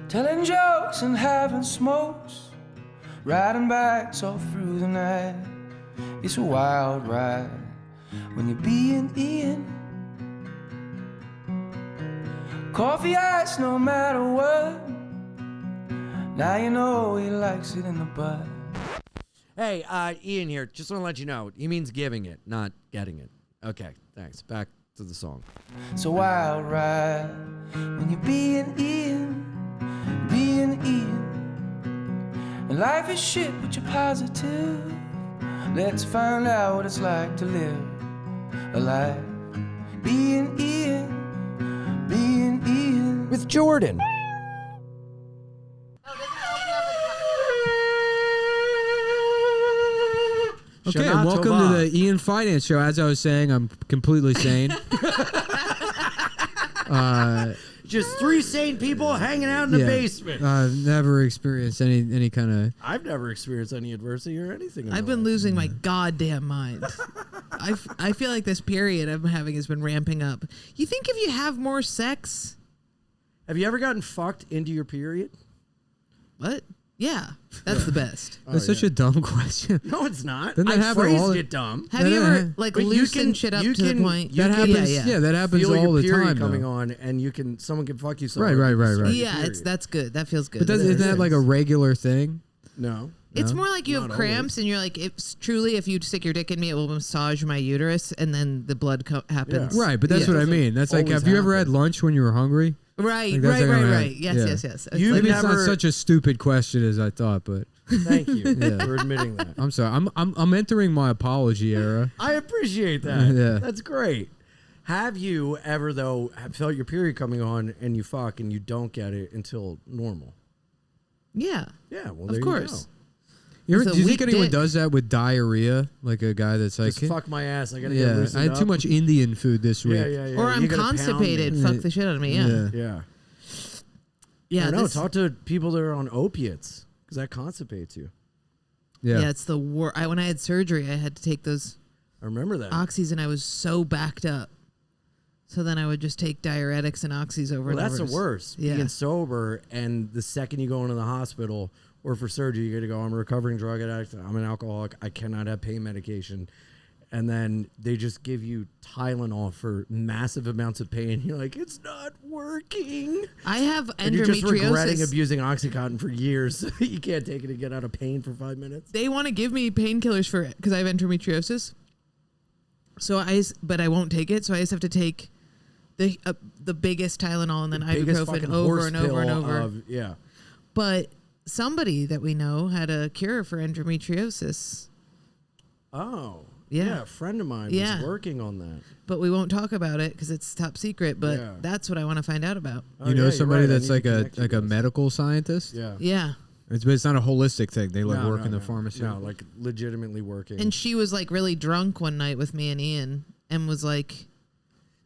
telling jokes and having smokes, riding bikes all through the night. It's a wild ride when you're being Ian. Coffee ice no matter what. Now you know he likes it in the butt. Hey, Ian here. Just want to let you know, he means giving it, not getting it. Okay, thanks. Back to the song. It's a wild ride when you're being Ian, being Ian. And life is shit, but you're positive. Let's find out what it's like to live a life being Ian, being Ian. With Jordan. Okay, and welcome to the Ian Finance Show. As I was saying, I'm completely sane. Just three sane people hanging out in the basement. I've never experienced any kind of... I've never experienced any adversity or anything. I've been losing my goddamn mind. I feel like this period I'm having has been ramping up. You think if you have more sex... Have you ever gotten fucked into your period? What? Yeah, that's the best. That's such a dumb question. No, it's not. I phrased it dumb. Have you ever loosened shit up to the point? That happens. Yeah, that happens feel all your the time. Coming on, and someone can fuck you. So right. Yeah, that's good. That feels good. But isn't that like a regular thing? No. It's more like you have cramps and you're like, it's truly, if you stick your dick in me, it will massage my uterus, and then the blood happens. Yeah. Right, but that's what I mean. That's like, have you ever had lunch when you were hungry? Right, right. Yes. Maybe it's not such a stupid question as I thought, but thank you for admitting that. I'm sorry. I'm entering my apology era. I appreciate that. Yeah, that's great. Have you ever though felt your period coming on and you fuck and you don't get it until normal? Yeah. Yeah. Well, of course. Do you think anyone does that with diarrhea? Like a guy that's like, just fuck my ass. I gotta get loosened I had too much Indian food this week. Yeah. Or I'm constipated. Fuck the shit out of me. Yeah. Yeah. No, talk to people that are on opiates because that constipates you. Yeah, it's the worst. When I had surgery, I had to take those. I remember that oxys, and I was so backed up. So then I would just take diuretics and oxys over and over. That's the worst. Yeah. Being sober, and the second you go into the hospital or for surgery, you got to go, I'm a recovering drug addict, I'm an alcoholic, I cannot have pain medication. And then they just give you Tylenol for massive amounts of pain. You're like, it's not working. I have endometriosis. And you're just regretting abusing Oxycontin for years. You can't take it and get out of pain for 5 minutes. They want to give me painkillers for it because I have endometriosis. But I won't take it. So I just have to take the biggest Tylenol and then ibuprofen over and over and over. Yeah. But somebody that we know had a cure for endometriosis. Oh. Yeah. A friend of mine was working on that. But we won't talk about it because it's top secret. But that's what I want to find out about. You know somebody that's like a medical scientist? Yeah. Yeah. But it's not a holistic thing. They work in the pharmacy. No, like legitimately working. And she was like really drunk one night with me and Ian and was like,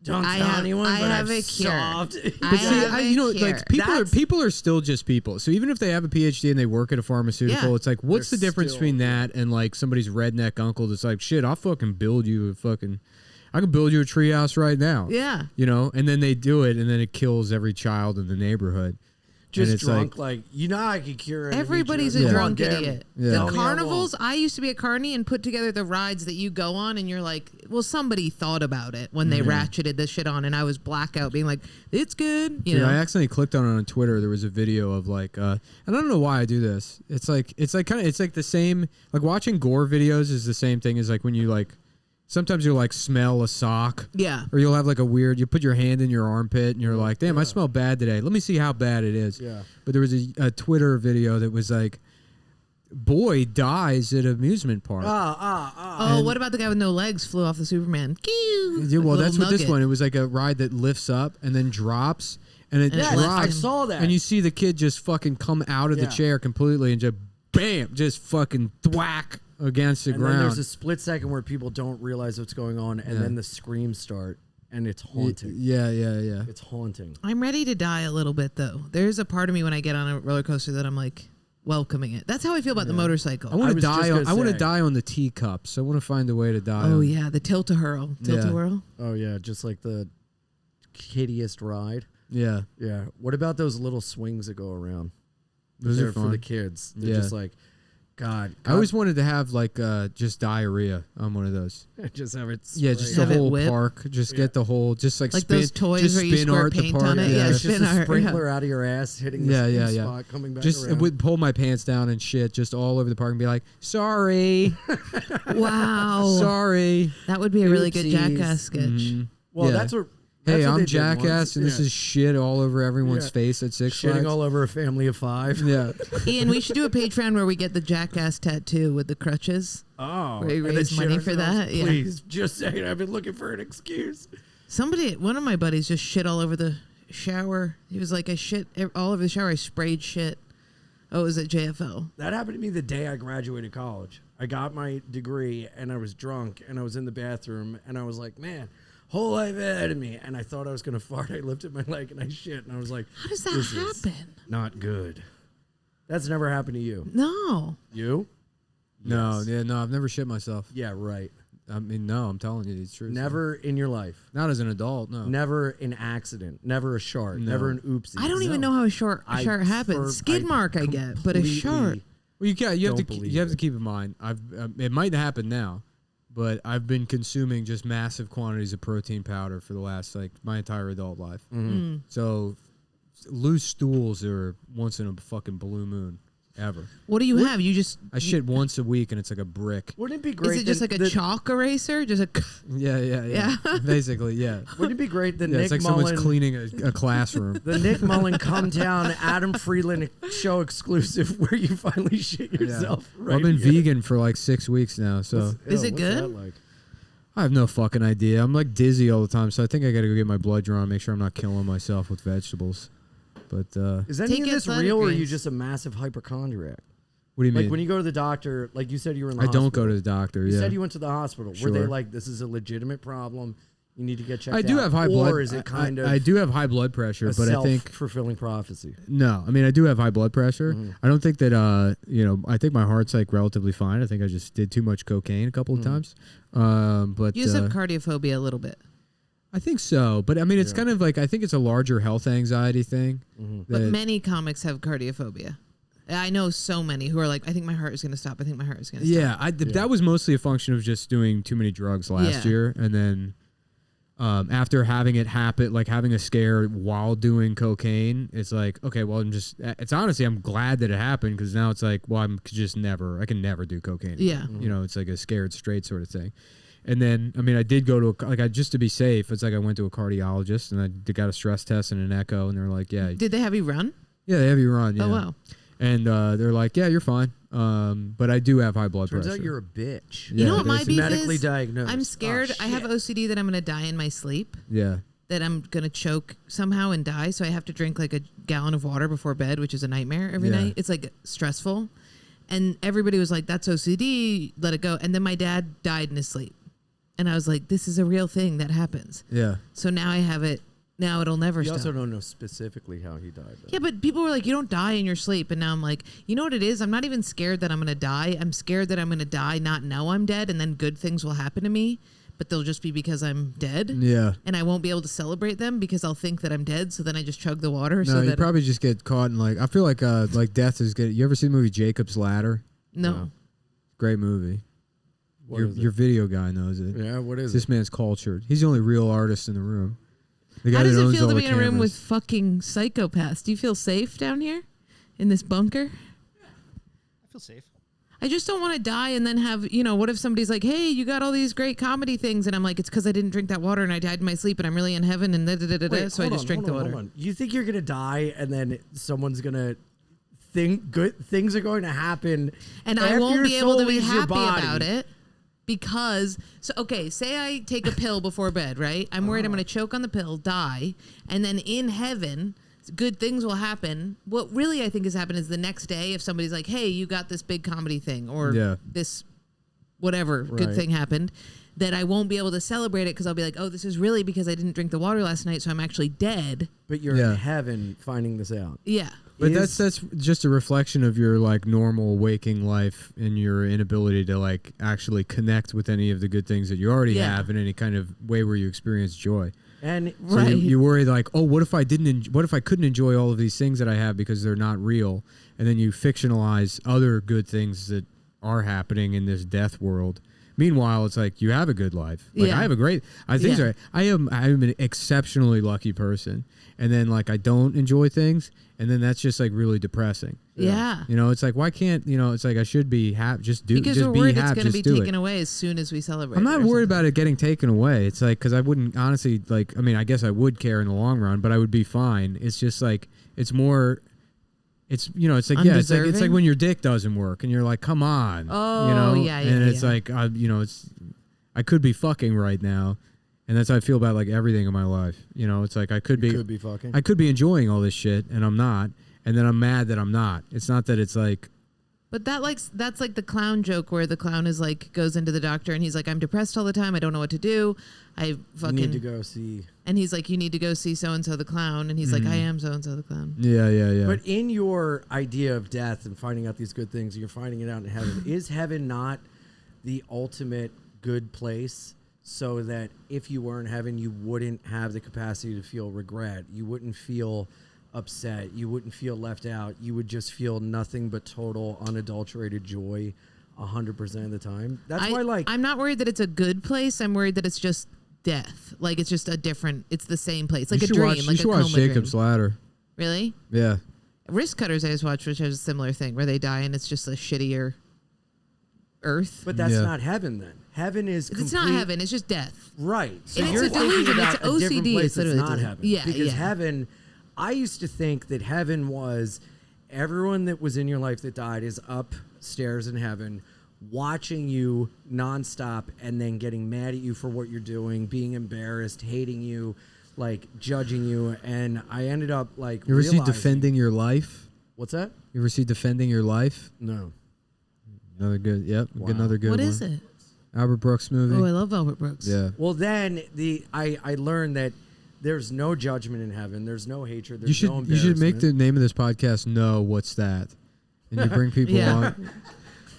don't tell anyone, but I have a cure. But see, like people are still just people. So even if they have a PhD and they work at a pharmaceutical, it's like, what's the difference between that and like somebody's redneck uncle that's like, shit, I'll fucking build you I can build you a treehouse right now. Yeah. You know, and then they do it and then it kills every child in the neighborhood. Just drunk, like you know, I could cure it. Everybody's a drunk idiot. Yeah. The carnivals, I used to be a carny and put together the rides that you go on, and you're like, well, somebody thought about it when they ratcheted this shit on, and I was blackout being like, it's good. You know? I accidentally clicked on it on Twitter. There was a video of like, and I don't know why I do this. It's like the same, like watching gore videos is the same thing as like when you like, sometimes you'll like smell a sock. Yeah. Or you'll have like you put your hand in your armpit and you're like, damn, I smell bad today. Let me see how bad it is. Yeah. But there was a Twitter video that was like, boy dies at amusement park. Oh, what about the guy with no legs flew off the Superman? Yeah, well, that's what this one. It was like a ride that lifts up and then drops. And it drops. I saw that. And you see the kid just fucking come out of the chair completely and just bam, just fucking thwack against the ground. Then there's a split second where people don't realize what's going on, and then the screams start, and it's haunting. Yeah. It's haunting. I'm ready to die a little bit, though. There's a part of me when I get on a roller coaster that I'm like welcoming it. That's how I feel about the motorcycle. I want to die. I want to die on the teacups. I want to find a way to die. Oh yeah, the tilt-a-whirl. Oh yeah, just like the hideous ride. Yeah. Yeah. What about those little swings that go around? Those They're are fun for the kids. They're just like, God. I always wanted to have like just diarrhea on one of those. Just have it. Yeah, just the Have it whole whip? park. Just get the whole, just like spin, those toys just where you spin squirt art the paint park. on it? Yeah, Yeah, it's spin just a art, yeah. sprinkler out of your ass hitting the same spot, coming back Just around. would pull my pants down and shit just all over the park and be like, sorry, Wow. sorry. That would be a really good Oopsies. Jackass sketch. Mhm. Well, Yeah. that's what. Hey, that's what I'm they did Jackass, once. and this is shit all over everyone's face at Six shitting Flags. all over a family of 5. Yeah. Ian, we should do a Patreon where we get the Jackass tattoo with the crutches. Oh, Where you and then raise shit money for ourselves. that? Yeah. Please, just saying. I've been looking for an excuse. One of my buddies just shit all over the shower. He was like, I shit all over the shower. I sprayed shit. Oh, it was at JFL. That happened to me the day I graduated college. I got my degree, and I was drunk, and I was in the bathroom, and I was like, man, whole life ahead of me. And I thought I was going to fart. I lifted my leg, and I shit, and I was like, How does that this is happen? not good. That's never happened to you. No. You? No, Yes. I've never shit myself. Yeah, right. I mean, no, I'm telling you, it's true. Never in your life. Not as an adult, no. Never an accident. Never a shart. No. Never an oopsie. I don't even No. know how a short happens. Skid mark I get, but a completely- short. Well, you have Don't to believe you have to it. keep in mind. It might happen now, but I've been consuming just massive quantities of protein powder for the last like my entire adult life. Mm-hmm. So loose stools are once in a fucking blue moon ever. What do you have? You just I shit once a week and it's like a brick. Wouldn't it be great? is it just that like a chalk eraser? Just a Yeah. Yeah. Basically, yeah. Wouldn't it be great that Yeah, Nick it's like Mullen, someone's cleaning a classroom. the Nick Mullen come down Adam Freeland show exclusive where you finally shit yourself? Well, Right I've been here. vegan for like 6 weeks now, so Is it what's good? that like? I have no fucking idea. I'm like dizzy all the time, so I think I got to go get my blood drawn, make sure I'm not killing myself with vegetables. But Is any Take of this athletic real, or are you greens. just a massive hypochondriac? what do you Like mean? when you go to the doctor, like you said you were in the I hospital. don't go to the doctor. You Yeah. said you went to the hospital. Were they Sure. like, this is a legitimate problem, you need to get checked out? I do have high blood. Or is it kind of I do have high blood pressure, a but I think self-fulfilling prophecy? no. I mean, I do have high blood pressure. Mm-hmm. I don't think that I think my heart's like relatively fine. I think I just did too much cocaine a couple of times. But you just have cardiophobia a little bit. I think so. But I mean, it's kind of like I think it's a larger health anxiety thing. Mm-hmm. But that- many comics have cardiophobia. I know so many who are like, I think my heart is going to stop. I think my heart is going to stop. Yeah, that was mostly a function of just doing too many drugs last Yeah. year, and then after having it happen, like having a scare while doing cocaine, it's like, okay, well, it's honestly, I'm glad that it happened because now it's like, well, I can never do cocaine. Yeah. You know, it's like a scared straight sort of thing. And then, I mean, I did go to just to be safe. It's like I went to a cardiologist and I got a stress test and an echo, and they're like, yeah, Did they have you run? yeah, they have you run. Yeah. Oh, wow. And they're like, yeah, you're fine. But I do have high blood Turns pressure. out you're a bitch. Yeah, You know what my basically. beef Medically is? diagnosed. I'm scared. Oh, I have shit. OCD that I'm going to die in my sleep, Yeah. that I'm going to choke somehow and die. So I have to drink like a gallon of water before bed, which is a nightmare every Yeah. night. It's like stressful. And everybody was like, that's OCD, let it go. And then my dad died in his sleep. And I was like, this is a real thing that happens. Yeah. So now I have it. Now it'll never You stop. also don't know specifically how he died. Though. Yeah, but people were like, you don't die in your sleep. And now I'm like, you know what it is? I'm not even scared that I'm going to die. I'm scared that I'm going to die, not know I'm dead, and then good things will happen to me, but they'll just be because I'm dead. Yeah. And I won't be able to celebrate them because I'll think that I'm dead. So then I just chug the water. No, so you that probably just get caught in I feel like death is good. You ever see the movie Jacob's Ladder? no. Great movie. What is it? Your video guy knows it. Yeah, what is This it? man's cultured. He's the only real artist in the room. The guy How does that it owns feel all to the be in a room with cameras. fucking psychopaths? Do you feel safe down here in this bunker? I feel safe. I just don't want to die and then have, what if somebody's like, hey, you got all these great comedy things. And I'm like, it's because I didn't drink that water and I died in my sleep and I'm really in heaven and Wait, so I hold just on, drink the hold on, water. hold on. You think you're gonna die and then someone's gonna think good things are going to happen, And I after won't your be able to soul be leaves your happy body? about it because, say I take a pill before bed, right? I'm worried I'm going to choke on the pill, die, and then in heaven, good things will happen. What really I think has happened is the next day, if somebody's like, hey, you got this big comedy thing or Yeah. this whatever good Right. thing happened, that I won't be able to celebrate it because I'll be like, oh, this is really because I didn't drink the water last night, so I'm actually dead. But you're Yeah. in heaven finding this out. Yeah. But Is- that's just a reflection of your normal waking life and your inability to actually connect with any of the good things that you already Yeah. have in any kind of way where you experience joy. And So you worry like, oh, what if I couldn't enjoy all of these things that I have because they're not real? And then you fictionalize other good things that are happening in this death world. Meanwhile, it's like you have a good life. Like I have a great. I am an exceptionally lucky person. And then like I don't enjoy things, and then that's just like really depressing. Yeah. You know, it's like why can't it's like I should be happy. Just do. Because just we're be worried happy. it's going to be just do taken it. away as soon as we celebrate. I'm not worried about it getting taken away. It's like because I wouldn't honestly like. I mean, I guess I would care in the long run, but I would be fine. It's just like it's more. It's it's like it's like when your dick doesn't work and you're like, come on. Oh yeah. And it's like it's I could be fucking right now. And that's how I feel about like everything in my life. It's like I could be fucking. I could be enjoying all this shit and I'm not. And then I'm mad that I'm not. It's not that it's like. But that's like the clown joke where the clown is like goes into the doctor and he's like, I'm depressed all the time. I don't know what to do. I fucking need to go see. And he's like, you need to go see so and so the clown. And he's like, I am so and so the clown. Yeah. But in your idea of death and finding out these good things, you're finding it out in heaven. Is heaven not the ultimate good place? So that if you were in heaven, you wouldn't have the capacity to feel regret. You wouldn't feel upset. You wouldn't feel left out. You would just feel nothing but total, unadulterated joy 100% of the time. That's why, I'm not worried that it's a good place. I'm worried that it's just death. Like, it's just it's the same place. Like a dream. You should watch Jacob's Ladder. Really? Yeah. Wrist Cutters I just watched, which has a similar thing, where they die and it's just a shittier earth. But that's not heaven then. Heaven is It's not heaven. It's just death. Right. So And you're it's a delusion. thinking about It's a different OCD. place It's that's literally not delusion. heaven. Yeah, Because heaven, I used to think that heaven was everyone that was in your life that died is upstairs in heaven watching you nonstop and then getting mad at you for what you're doing, being embarrassed, hating you, like judging you. And I ended up like You ever see Defending Your Life? What's that? You ever see Defending Your Life? No. Another good. Yep. Wow. Another good What one. is it? Albert Brooks movie. Oh, I love Albert Brooks. Yeah. Well, then I learned that there's no judgment in heaven. There's no hatred. There's no embarrassment. You should make the name of this podcast No, What's That? And you bring people on.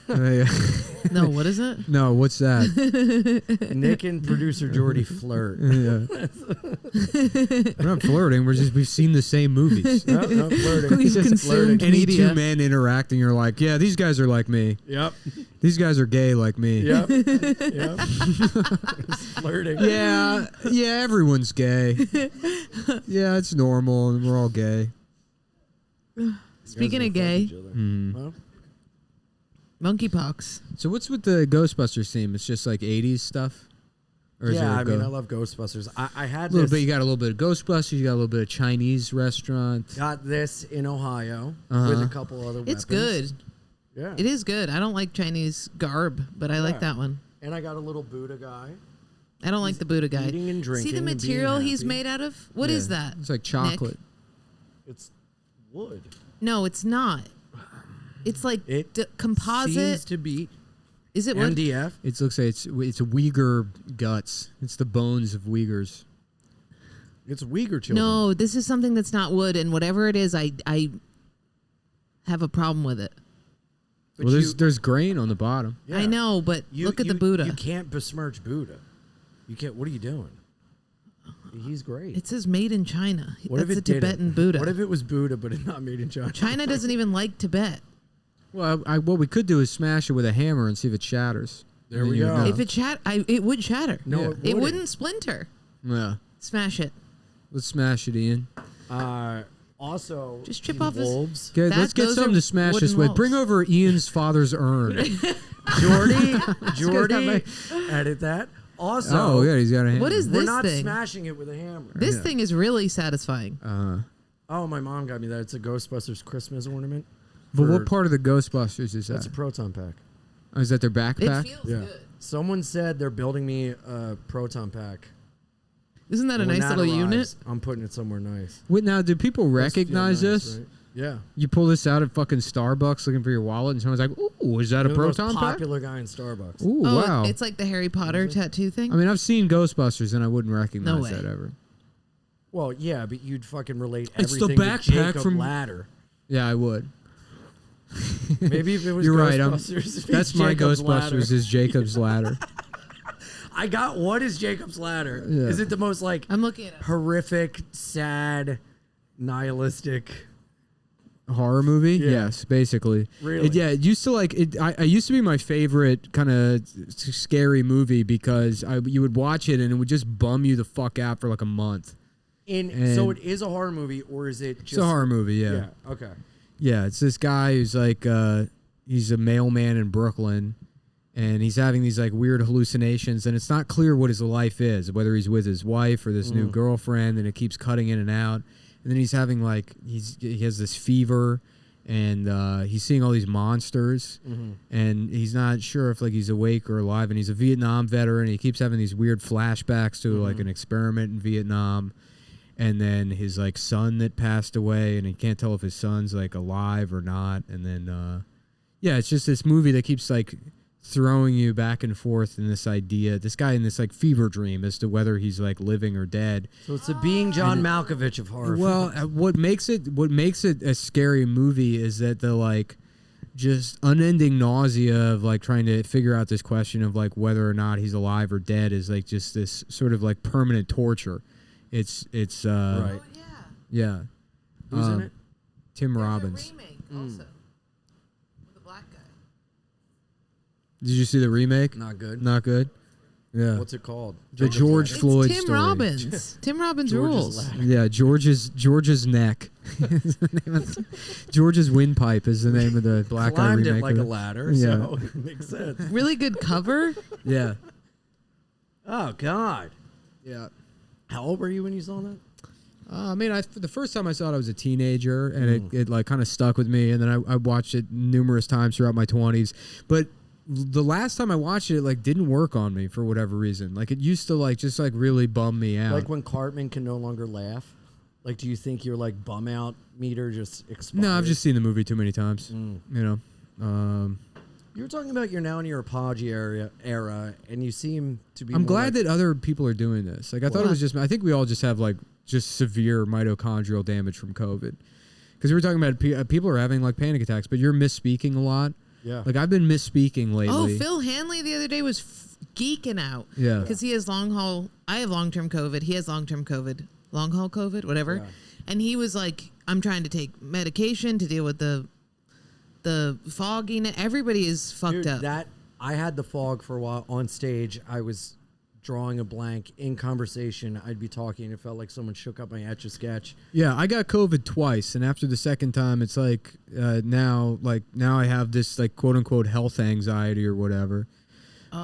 No, what is it? No, what's that? Nick and producer Jordy flirt. Yeah. We're not flirting. We've seen the same movies. No, flirting. We've consumed Any media. two men interacting are like, yeah, these guys are like me. Yep. These guys are gay like me. Yep. Flirting. Yeah, everyone's gay. Yeah, it's normal, and we're all gay. Speaking of gay, Well, monkeypox. So what's with the Ghostbusters theme? It's just like 80s stuff? Or is yeah, it I love Ghostbusters. I had a little this, bit. You got a little bit of Ghostbusters. You got a little bit of Chinese restaurant. got this in Ohio with a couple other weapons. It's good. Yeah. It is good. I don't like Chinese garb, but I like that one. And I got a little Buddha guy. I don't like the Buddha guy. Eating and drinking. See the and being material he's happy. made out of? What is that? It's like chocolate. It's wood. No, it's not. It's like It composite. Seems to be. Is it wood? MDF. It looks like it's Uyghur guts. It's the bones of Uyghurs. It's Uyghur children. No, this is something that's not wood, and whatever it is, I have a problem with it. But Well, there's grain on the bottom. yeah. I know, but look at the Buddha. You can't besmirch Buddha. You can't. What are you doing? He's great. It says made in China. What That's if a it didn't? Tibetan Buddha. What if it was Buddha, but it's not made in China? China doesn't even like Tibet. Well, what we could do is smash it with a hammer and see if it shatters. There And we then you go. would If it would shatter. No, Yeah. it It wouldn't. wouldn't splinter. Yeah. Smash it. Let's smash it, Ian. Also, Just chip off his- wolves. Okay, That- let's get those something are to smash this wooden with. walls. Bring over Ian's father's urn. Jordy, edit that. Also, Oh, yeah, he's got a hammer. What is we're this not thing? smashing it with a hammer. This thing is really satisfying. Oh, my mom got me that. It's a Ghostbusters Christmas ornament. But for- what part of the Ghostbusters is That's that? a proton pack. Oh, is that their It backpack? feels Yeah. good. Someone said they're building me a proton pack. Isn't that a When nice that little arrives, unit? I'm putting it somewhere nice. Wait, now, do people Must feel recognize nice, this? right? Yeah. You pull this out at fucking Starbucks looking for your wallet, and someone's like, "Ooh, is that a You're the most proton pack?" popular guy in Starbucks. Ooh, Oh, wow. it's like the Harry Potter tattoo thing. I mean, I've seen Ghostbusters, and I wouldn't recognize way. that ever. Well, yeah, but you'd fucking relate It's the everything to backpack Jacob from- Ladder. Yeah, I would. Maybe if it was You're right. Ghostbusters, it'd be That's my Jacob's Ghostbusters Ladder. is Jacob's Ladder. I got what is Jacob's Ladder? Yeah. Is it the most like I'm looking at it. horrific, sad, nihilistic horror movie? Yeah. Yes, basically. Really? It used to like it. I used to be my favorite kind of scary movie because you would watch it and it would just bum you the fuck out for like a month. So it is a horror movie, or is it just It's a horror movie, yeah. Yeah. Okay. Yeah, it's this guy who's like he's a mailman in Brooklyn, and he's having these like weird hallucinations, and it's not clear what his life is, whether he's with his wife or this new girlfriend, and it keeps cutting in and out. And then he's having like he has this fever, and he's seeing all these monsters, and he's not sure if like he's awake or alive. And he's a Vietnam veteran. He keeps having these weird flashbacks to like an experiment in Vietnam, and then his like son that passed away, and he can't tell if his son's like alive or not. And then yeah, it's just this movie that keeps like throwing you back and forth in this idea, this guy in this like fever dream as to whether he's like living or dead. So it's the being John Malkovich of horror. Well, what makes it a scary movie is that the like just unending nausea of like trying to figure out this question of like whether or not he's alive or dead is like just this sort of like permanent torture. It's right. Oh, yeah. Who's in it? Tim There's Robbins. a remake also with a black guy. Did you see the remake? Not good. Not good. Yeah. What's it called? The George It's Floyd Tim story. Robbins. Tim Robbins rules. Yeah, George's neck. George's windpipe is the name of the black guy Climbed remake. it like of a it. ladder, Yeah. so it makes sense. Really good cover. Yeah. Oh God. Yeah. How old were you when you saw that? I mean, the first time I saw it, I was a teenager, and it like kind of stuck with me. And then I watched it numerous times throughout my 20s. But the last time I watched it, it like didn't work on me for whatever reason. Like it used to like just like really bum me out. Like when Cartman can no longer laugh. Like, do you think your like bum out meter just expired? No, I've just seen the movie too many times. You know. You were talking about you're now in your apology era, and you seem to be. I'm more glad like, that other people are doing this. Like I thought it was just. I think we all just have like just severe mitochondrial damage from COVID, because we were talking about people are having like panic attacks, but you're misspeaking a lot. Yeah. Like I've been misspeaking lately. Oh, Phil Hanley the other day was geeking out. Yeah. Because he has long haul. I have long term COVID. He has long term COVID. Long haul COVID, whatever. Yeah. And he was like, I'm trying to take medication to deal with the fogginess. Everybody is fucked Dude, up. I had the fog for a while on stage. I was drawing a blank in conversation. I'd be talking. It felt like someone shook up my Etch-a-Sketch. Yeah, I got COVID twice, and after the second time, it's like now I have this like quote unquote health anxiety or whatever.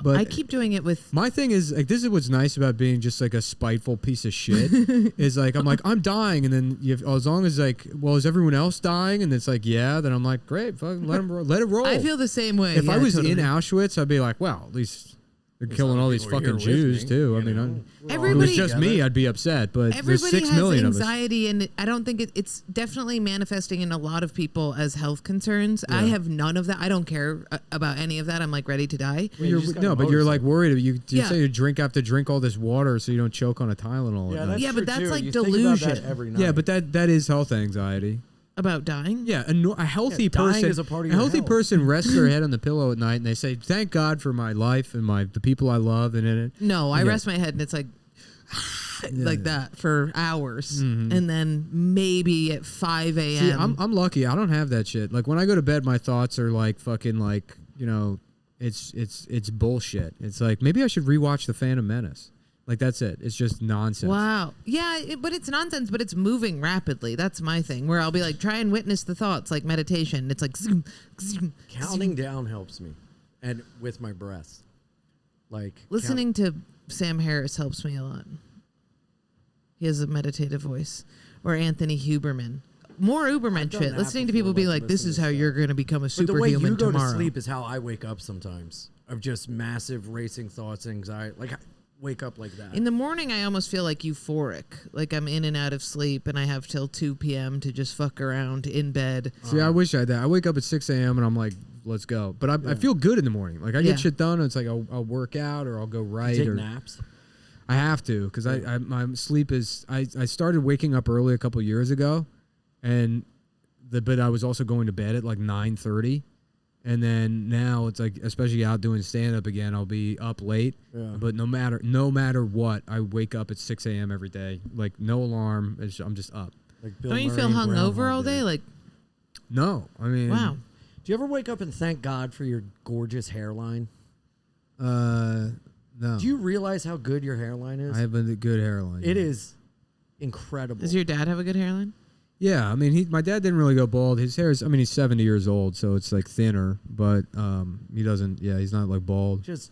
But I keep doing it with. my thing is like this is what's nice about being just like a spiteful piece of shit is like I'm like I'm dying, and then as long as like is everyone else dying, and it's like yeah, then I'm like great, fucking let it roll. I feel the same way. If yeah, I was totally. in Auschwitz, I'd be like, well, at least they're killing all these people here fucking with Jews me, too. you I mean, know. if it Everybody- was just me, I'd be upset. But there's Everybody 6 has million of us. anxiety, and I don't think it's definitely manifesting in a lot of people as health concerns. I have none of that. I don't care about any of that. I'm like ready to die. Well, you just got no, but you're like motorcycle. worried. You Yeah. say you have to drink all this water so you don't choke on a Tylenol. Yeah, at night. that's Yeah, true but that's too. like You think about that delusion. every night. Yeah, but that is health anxiety. About dying. Yeah, a healthy dying person is a part of a your healthy health. person rests their head on the pillow at night and they say, "Thank God for my life and the people I love." And in it, No, I Yeah. rest my head and it's like like that for hours, and then maybe at 5 a.m. see, I'm lucky. I don't have that shit. Like when I go to bed, my thoughts are like fucking like it's bullshit. It's like maybe I should rewatch The Phantom Menace. Like that's it. It's just nonsense. Wow. Yeah, but it's nonsense, but it's moving rapidly. That's my thing, where I'll be like, try and witness the thoughts, like meditation. It's like, zoom, zoom, counting down helps me, and with my breath, like listening to Sam Harris helps me a lot. He has a meditative voice. Or Anthony Huberman. More Uberman I've done shit. that Listening to before, people be like, like, this listen is to how stuff. you're going to become a But the way superhuman you go tomorrow. to sleep is how I wake up sometimes, of just massive racing thoughts, anxiety. Like I wake up like that. In the morning, I almost feel like euphoric. Like I'm in and out of sleep and I have till 2 p.m. to just fuck around in bed. See, I wish I had that. I wake up at 6 a.m. and I'm like, let's go. But I feel good in the morning. Like I Yeah. get shit done. And it's like I'll work out or I'll go write. take or naps. I have to because my sleep is. I started waking up early a couple years ago, but I was also going to bed at like 9:30, And then now it's like, especially out doing stand up again, I'll be up late. Yeah. But no matter what, I wake up at 6 a.m. every day. Like no alarm. I'm just up. Like Bill Don't you Murray feel in hungover Groundhog all day? Like, No, I mean, wow. Do you ever wake up and thank God for your gorgeous hairline? No. Do you realize how good your hairline is? I have a good hairline. It is incredible. Does your dad have a good hairline? Yeah, I mean, my dad didn't really go bald. His hair is, I mean, he's 70 years old, so it's like thinner, but he doesn't, he's not like bald. Just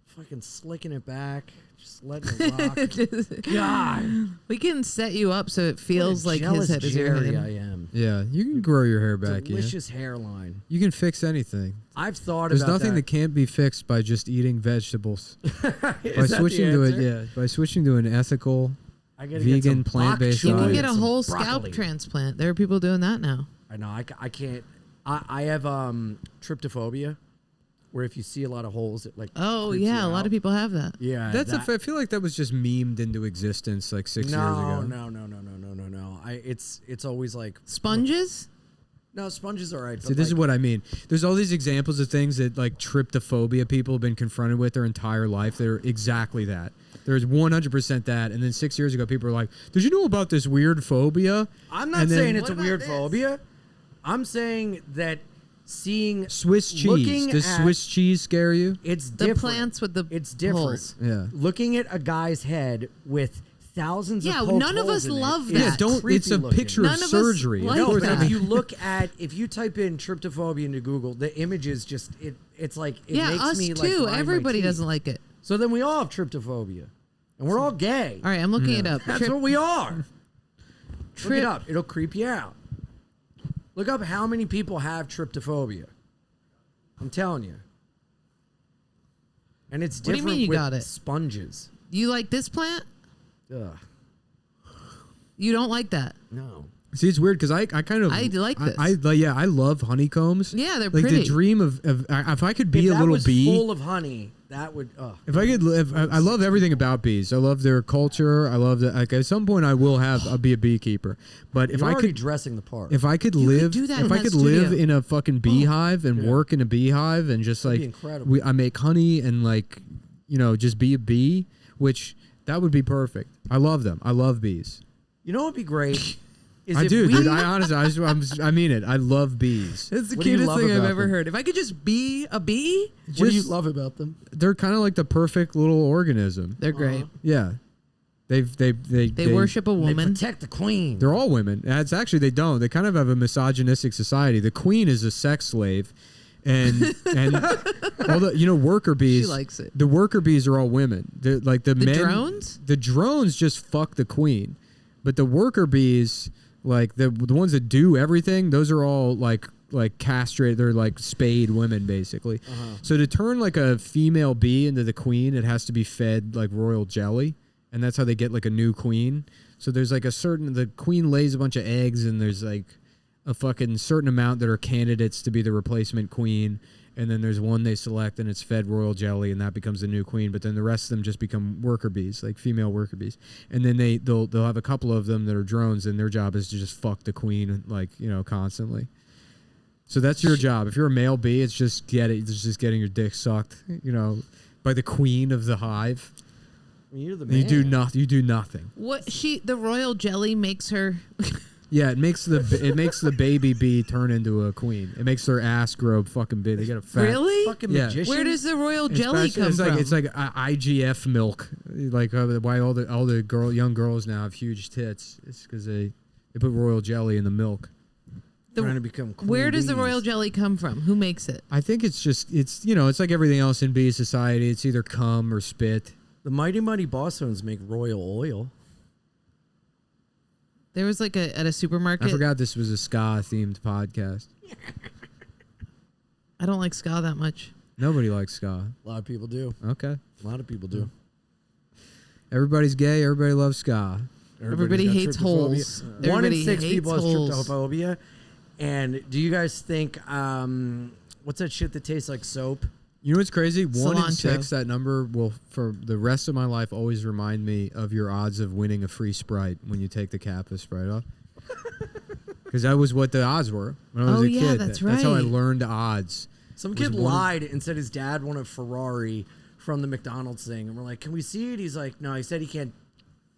fucking slicking it back, just letting it rock. God. We can set you up so it feels like his jealous head is your Jerry head. I am. Yeah, you can grow your hair back. Delicious hairline. You can fix anything. I've thought There's about nothing that can't be fixed by just eating vegetables. Is that switching the to answer? by switching to an ethical, I gotta get some vegan, plant-based bok You can diet. get a some whole broccoli. scalp transplant. There are people doing that now. I know. I can't. I have trypophobia, where if you see a lot of holes, it like. Oh, creeps you yeah. A lot out. of people have that. Yeah. I feel like that was just memed into existence like 6 years ago. No. It's always like Sponges? no sponges are right. See, this is what I mean. There's all these examples of things that like trypophobia people have been confronted with their entire life. They're exactly that. There's 100% that. And then 6 years ago, people were like, did you know about this weird phobia? I'm not And then- saying it's a What weird about this? phobia. I'm saying that seeing Swiss cheese. looking Does at- Swiss cheese scare you? it's The different. plants with the It's different. holes. Yeah. Looking at a guy's head with thousands Yeah, of poked none of holes us in it love is that. Don't. creepy It's a looking. picture None of of us surgery. like Of course, that. If you look at, if you type in trypophobia into Google, the images just it's like it Yeah, makes us me too. like grind my Everybody teeth. doesn't like it. So then we all have trypophobia, and we're all gay. All right, I'm looking it up. That's what we are. Look it Trip- up. It'll creep you out. Look up how many people have trypophobia. I'm telling you. And it's What do you different mean you with got it? sponges. You like this plant? Ugh. You don't like that? No. See, it's weird because I kind of I like this. I love honeycombs. Yeah, they're like pretty. the dream of if I could be If a that little was bee. full of honey, that would. If I could live, I love everything about bees. I love their culture. I love that. Like at some point, I'll be a beekeeper. But if You're I already could, dressing the part. if I could You could live, do that if in I that could live studio. in a fucking beehive and Yeah. work in a beehive and just That'd like be incredible. I make honey and like just be a bee, which that would be perfect. I love them. I love bees. You know what would be great? Is I if do, we- dude. I honestly, I mean it. I love bees. It's the What do you cutest love thing I've about ever them? heard. If I could just be a bee, What do you Just- love about them? They're kind of like the perfect little organism. they're great. Yeah, they They worship a They woman. protect the queen. They're all women. It's actually they don't. They kind of have a misogynistic society. The queen is a sex slave, and all the worker bees. She likes it. The worker bees are all women. They're like the men. drones? The drones just fuck the queen, but the worker bees, like the ones that do everything, those are all like castrated. They're like spayed women basically. So to turn like a female bee into the queen, it has to be fed like royal jelly. And that's how they get like a new queen. So there's like the queen lays a bunch of eggs and there's like a fucking certain amount that are candidates to be the replacement queen. And then there's one they select and it's fed royal jelly and that becomes the new queen. But then the rest of them just become worker bees, like female worker bees. And then they'll have a couple of them that are drones and their job is to just fuck the queen like, constantly. So that's your job. If you're a male bee, it's just getting your dick sucked, by the queen of the hive. You're the And man. you do nothing. The royal jelly makes her. Yeah, it makes the baby bee turn into a queen. It makes their ass grow fucking big. They get a fat. Really? Fucking Yeah. magician. Where does the royal jelly come it's from? like it's like IGF milk. Like why all the young girls now have huge tits. It's because they put royal jelly in the milk. trying to become queen Where does the bees. royal jelly come from? Who makes it? I think it's like everything else in bee society. It's either cum or spit. The Mighty Mighty Bosstones make royal oil. There was like at a supermarket. I forgot this was a ska themed podcast. I don't like ska that much. Nobody likes ska. A lot of people do. Okay. A lot of people do. Everybody's gay. Everybody loves ska. Everybody got hates trypophobia. holes. 1 in Everybody 6 hates people has holes. trypophobia. And do you guys think what's that shit that tastes like soap? You know what's crazy? 1 in Cilantro. 6, that number will, for the rest of my life, always remind me of your odds of winning a free Sprite when you take the cap of Sprite off. Because that was what the odds were when I was Oh, a yeah, kid. that's That's how I right. learned odds. Some kid lied and said his dad won a Ferrari from the McDonald's thing, and we're like, "Can we see it?" He's like, "No." He said he can't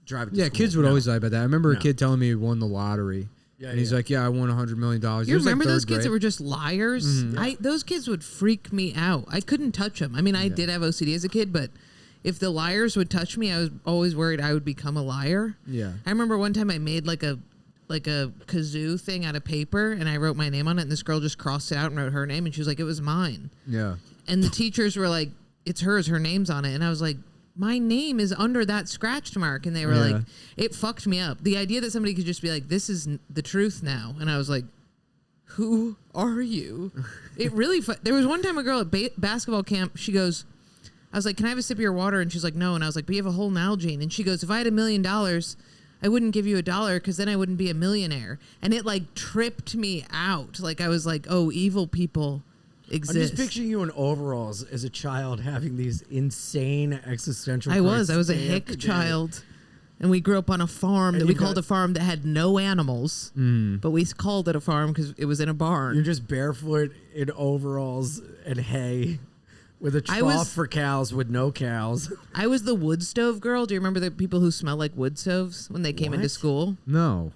drive it to school. Kids would always lie about that. I remember a kid telling me he won the lottery. Yeah, and he's like, "Yeah, I won $100 million." You remember those kids that were just liars? Mm-hmm. Those kids would freak me out. I couldn't touch them. I mean, I did have OCD as a kid, but if the liars would touch me, I was always worried I would become a liar. Yeah. I remember one time I made like a kazoo thing out of paper, and I wrote my name on it, and this girl just crossed it out and wrote her name, and she was like, "It was mine." Yeah. And the teachers were like, "It's hers. Her name's on it." And I was like, my name is under that scratched mark. And they were like, it fucked me up. The idea that somebody could just be like, this is the truth now. And I was like, who are you? It really, there was one time a girl at basketball camp, she goes, I was like, can I have a sip of your water? And she's like, no. And I was like, but you have a whole Nalgene. And she goes, if I had $1 million, I wouldn't give you $1 because then I wouldn't be a millionaire. And it like tripped me out. Like I was like, oh, evil people exist. I'm just picturing you in overalls as a child having these insane existential I was a hick child. And we grew up on a farm that we called a farm that had no animals. But we called it a farm because it was in a barn. You're just barefoot in overalls and hay with a trough for cows with no cows. I was the wood stove girl. Do you remember the people who smell like wood stoves when they came into school? No.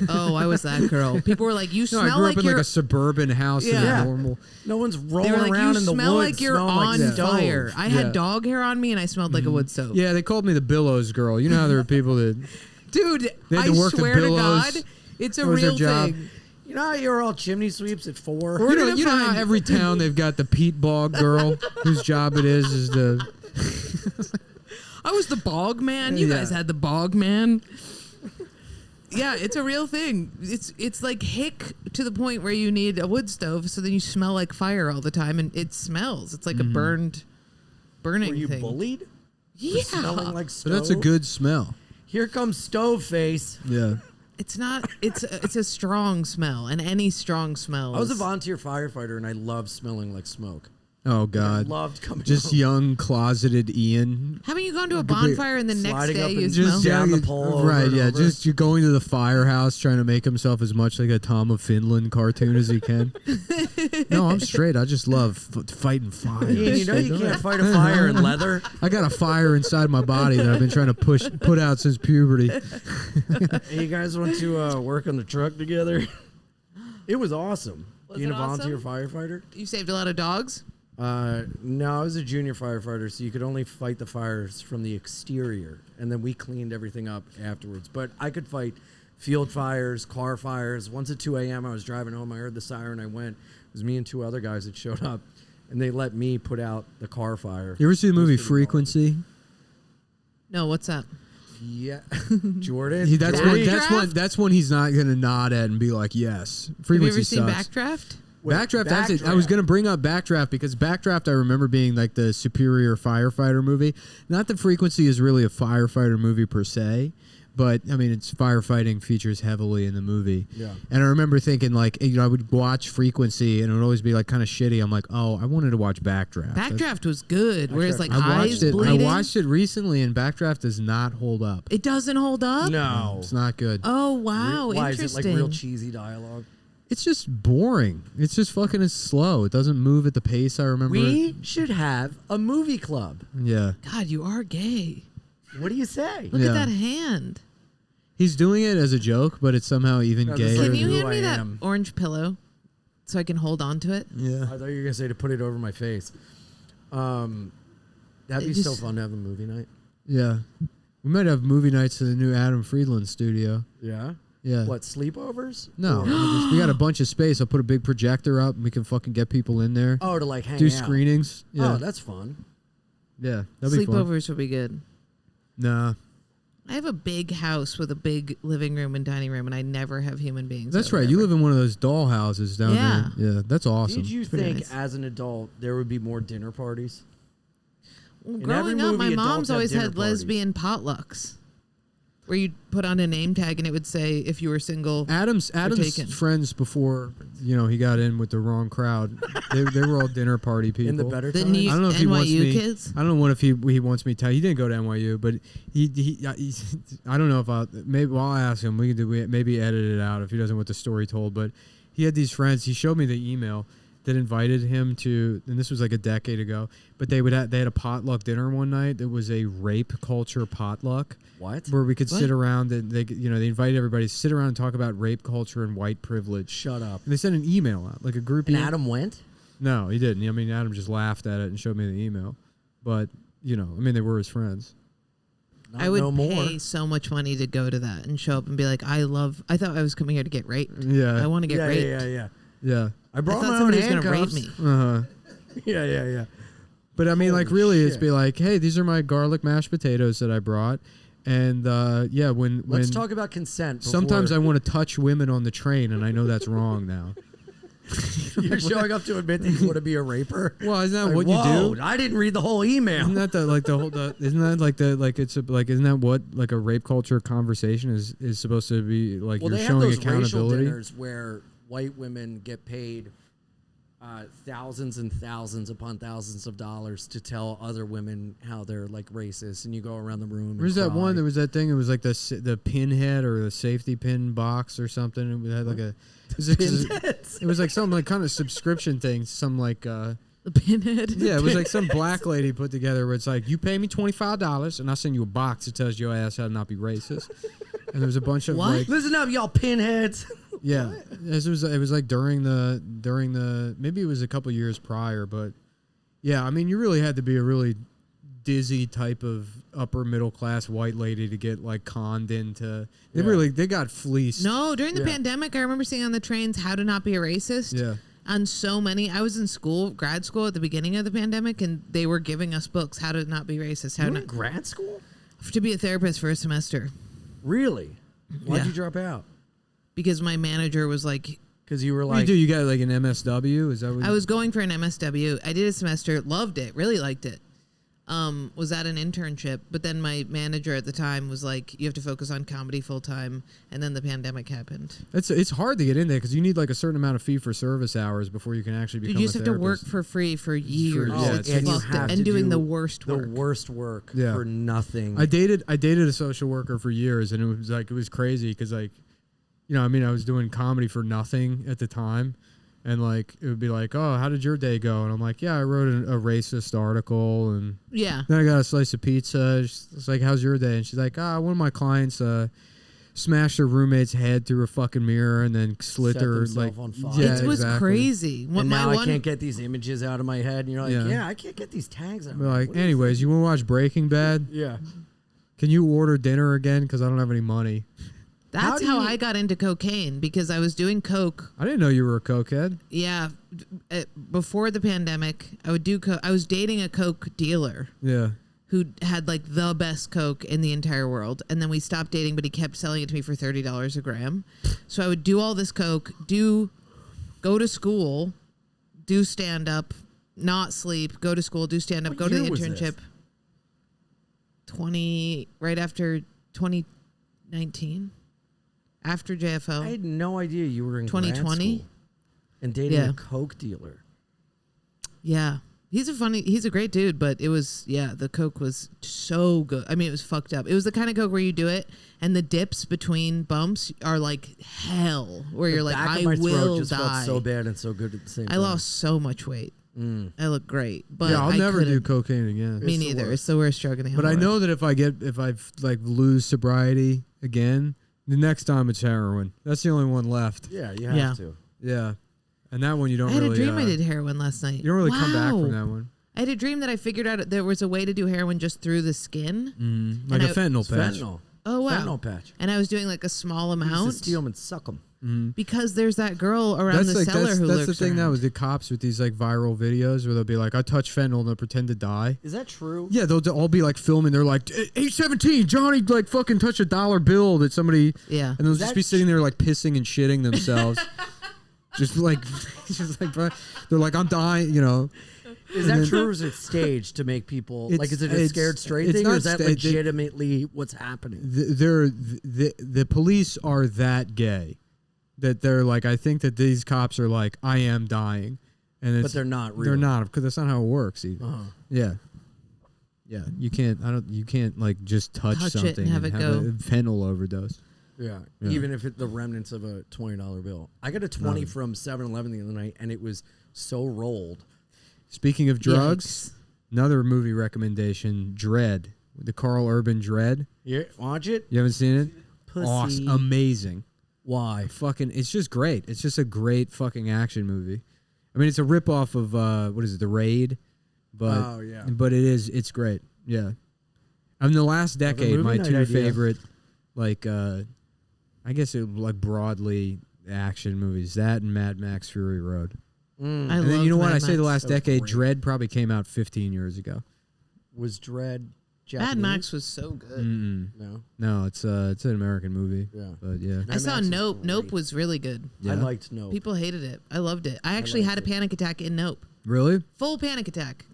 I was that girl. People were like, you smell like I grew up in like a suburban house in a normal. No one's rolling like, around in the woods. You smell like you're on fire. I had Yeah. dog hair on me and I smelled like a wood stove. Yeah, they called me the Billows girl. You know how there are people that... Dude, they had I to work swear the to billows. God, it's a That was their real job. thing. You know how you're all chimney sweeps at 4? You know how every town they've got the Pete Bog girl whose job it is the... I was the bog man. You guys had the bog man. Yeah, it's a real thing. It's like hick to the point where you need a wood stove, so then you smell like fire all the time, and it smells. It's like a burning Were you thing. bullied? Yeah, Smelling like stove? But that's a good smell. Here comes stove face. Yeah. it's not. It's a strong smell, and any strong smell. I was a volunteer firefighter, and I loved smelling like smoke. Oh, I God. loved coming Just home. young, closeted Ian. Haven't you gone to a bonfire and the next Sliding day up you and smell? just down the pole over Right, and yeah. over. Just you're going to the firehouse trying to make himself as much like a Tom of Finland cartoon as he can. No, I'm straight. I just love fighting fire. Ian, you know you can't fight a fire in leather. I got a fire inside my body that I've been trying to put out since puberty. Hey, you guys want to work on the truck together? It was awesome. Being it a volunteer awesome? firefighter. You saved a lot of dogs. No, I was a junior firefighter, so you could only fight the fires from the exterior, and then we cleaned everything up afterwards. But I could fight field fires, car fires. Once at 2 a.m., I was driving home. I heard the siren. I went. It was me and 2 other guys that showed up, and they let me put out the car fire. You ever see the movie Frequency? No, what's that? Yeah, Jordan. That's one he's not gonna nod at and be like, yes. Have you Frequency ever seen sucks. Backdraft? Backdraft, that's it. I was going to bring up Backdraft because Backdraft I remember being like the superior firefighter movie. Not that Frequency is really a firefighter movie per se, but I mean, it's firefighting features heavily in the movie. Yeah. And I remember thinking like, I would watch Frequency and it would always be like kind of shitty. I'm like, oh, I wanted to watch Backdraft. Backdraft was good. Whereas like I eyes watched it. bleeding. I watched it recently and Backdraft does not hold up. It doesn't hold up? No. It's not good. Oh, wow. Why Interesting. is it like real cheesy dialogue? It's just boring. It's just fucking slow. It doesn't move at the pace I remember. We should have a movie club. Yeah. God, you are gay. What do you say? Look at that hand. He's doing it as a joke, but it's somehow even No, gayer. Can you who hand me I that am. orange pillow so I can hold on to it? Yeah. I thought you were gonna say to put it over my face. That'd be so fun to have a movie night. Yeah. We might have movie nights in the new Adam Friedland studio. Yeah. Yeah. What, sleepovers? No. we got a bunch of space. I'll put a big projector up and we can fucking get people in there. Oh, to like hang Do out. screenings. Yeah. Oh, that's fun. Yeah. That'd be fun. Sleepovers would be good. Nah. I have a big house with a big living room and dining room, and I never have human beings. That's over right. You ever. live in one of those doll houses down Yeah. there. Yeah. That's awesome. Did you pretty think nice. as an adult there would be more dinner parties? Well, In every growing up, my movie, mom's adults have always dinner had parties. lesbian potlucks, where you'd put on a name tag and it would say if you were single. Adam's taken. friends before, he got in with the wrong crowd. they were all dinner party people. In the better The times? new I don't know if he wants NYU me. kids. I don't know if he wants me to. He didn't go to NYU, but he I don't know if I'll ask him. We maybe edit it out if he doesn't want the story told. But he had these friends. He showed me the email, that invited him to, and this was like a decade ago, but they had a potluck dinner one night that was a rape culture potluck. What? Where we could sit around and they invited everybody to sit around and talk about rape culture and white privilege. Shut up. And they sent an email out, like a group. And Adam went? No, he didn't. I mean, Adam just laughed at it and showed me the email. But, they were his friends. I would pay so much money to go to that and show up and be like, I thought I was coming here to get raped. Yeah. I want to get raped. Yeah. I brought I thought my somebody own was going to rape handcuffs. me. Uh-huh. Yeah. But I mean, Holy really, shit. it's be like, hey, these are my garlic mashed potatoes that I brought. And, when... Let's talk about consent. Sometimes I want to touch women on the train, and I know that's wrong now. You're showing up to admit that you want to be a raper. Well, isn't that Like, what you whoa, do? I didn't read the whole email. Isn't that isn't that what like a rape culture conversation is supposed to be like? Well, You're they have showing those racial accountability. dinners where white women get paid thousands and thousands upon thousands of dollars to tell other women how they're like racist, and you go around the room. Where's that cry. one? There was that thing. It was like the pinhead or the safety pin box or something. It had like a. It was like some like kind of subscription thing. Some like. The pinhead. Yeah, it was like some black lady put together where it's like, you pay me $25 and I'll send you a box that tells your ass how to not be racist. And there was a bunch of like, Listen up, y'all pinheads. yeah, it was like during the maybe it was a couple years prior, but yeah, I mean you really had to be a really dizzy type of upper middle class white lady to get like conned into. They got fleeced. No, during the pandemic, I remember seeing on the trains how to not be a racist. Yeah. On so many, I was in grad school at the beginning of the pandemic, and they were giving us books how to not be racist. How You to were not in grad school? to be a therapist for a semester. Really? Why'd Yeah. you drop out? Because my manager was like, Because you were What do like, you do? You got like an MSW? Is that what I was going for an MSW. I did a semester, loved it, really liked it. Was at an internship, but then my manager at the time was like, you have to focus on comedy full time, and then the pandemic happened. It's hard to get in there because you need like a certain amount of fee for service hours before you can actually become You just a have to work therapist. for free for years. yeah, It's and you fucked have up. to And doing do the worst work. the worst work Yeah. for nothing. I dated a social worker for years, and it was crazy because like, I was doing comedy for nothing at the time, and like it would be like, oh, how did your day go? And I'm like, yeah, I wrote a racist article, and Yeah. then I got a slice of pizza. It's like, how's your day? And she's like, one of my clients smashed her roommate's head through a fucking mirror and then slit Set her themselves like on fire. Yeah, It was exactly. crazy. and now I can't get these images out of my head. And you're like, Yeah. I can't get these tags out. We're like, What is anyways, you want to watch Breaking Bad? this? Yeah. Can you order dinner again? Because I don't have any money. That's how I got into cocaine, because I was doing coke. I didn't know you were a cokehead. Yeah. Before the pandemic, I would do coke. I was dating a coke dealer Yeah. who had like the best coke in the entire world. And then we stopped dating, but he kept selling it to me for $30 a gram. So I would do all this coke, go to school, do stand up, not sleep, go to school, do stand up, What go to the year was internship. this? Right after 2019. After JFO. I had no idea you were in 2020? grad school and dating Yeah. a coke dealer. Yeah. He's a great dude, but the coke was so good. I mean, it was fucked up. It was the kind of coke where you do it and the dips between bumps are like hell, where you're like, Back I of my will throat just die. felt so bad and so good at the same time. I lost so much weight. I look great, but Yeah, I'll I never do couldn't. cocaine again. Me It's the neither. worst. It's the worst drug in the But I world. know that if I like lose sobriety again, the next time it's heroin. That's the only one left. Yeah, you have Yeah. to. Yeah, and that one you don't I had really. a dream I did heroin last night. You don't really come back Wow. from that one. I had a dream that I figured out there was a way to do heroin just through the skin. Like And a fentanyl It's patch. fentanyl. Oh wow! Fentanyl patch. And I was doing like a small You amount. used to steal them and suck them. Because there's that girl around That's the like cellar who that's lurks the thing now around. with the cops with these like viral videos where they'll be like, I touch fentanyl and they'll pretend to die. Is that true? Yeah, they'll all be like filming. They're like, 817, Johnny like fucking touched a dollar bill that somebody. Yeah. And they'll Is just that be sitting there like pissing and shitting themselves. just like, bro, they're like, I'm dying, Is that true, or is it staged to make people like? Is it a it's- scared straight it's thing, or not is that sta- legitimately what's happening? The police are that gay that they're like, I think that these cops are like, I am dying, and it's, But they're not real. They're not, because that's not how it works either. Uh-huh. Yeah. Yeah, you can't. You can't like just touch Touch it something and have it go. a fentanyl overdose. Yeah. Yeah. Even if it's the remnants of a $20 bill. I got a 20 from 7-Eleven the other night, and it was so rolled. Speaking of drugs, Yikes. another movie recommendation: Dread, the Carl Urban Dread. Yeah, watch it. You haven't seen it? Pussy. Awesome, amazing. Why? It's just great. It's just a great fucking action movie. I mean, it's a ripoff of what is it, The Raid? But but it's great. Yeah. I mean, the last decade, my two favorite, like, I guess it like broadly action movies, that and Mad Max Fury Road. I And then you know what? Mad I say the Max. last decade, great. Dread probably came out 15 years ago. Was Dread Japanese? Mad Max was so good. No. No, it's an American movie. Yeah. But yeah. I saw Max is Nope. great. Nope was really good. Yeah. I liked Nope. People hated it. I loved it. I actually had a panic attack in Nope. Really? Full panic attack.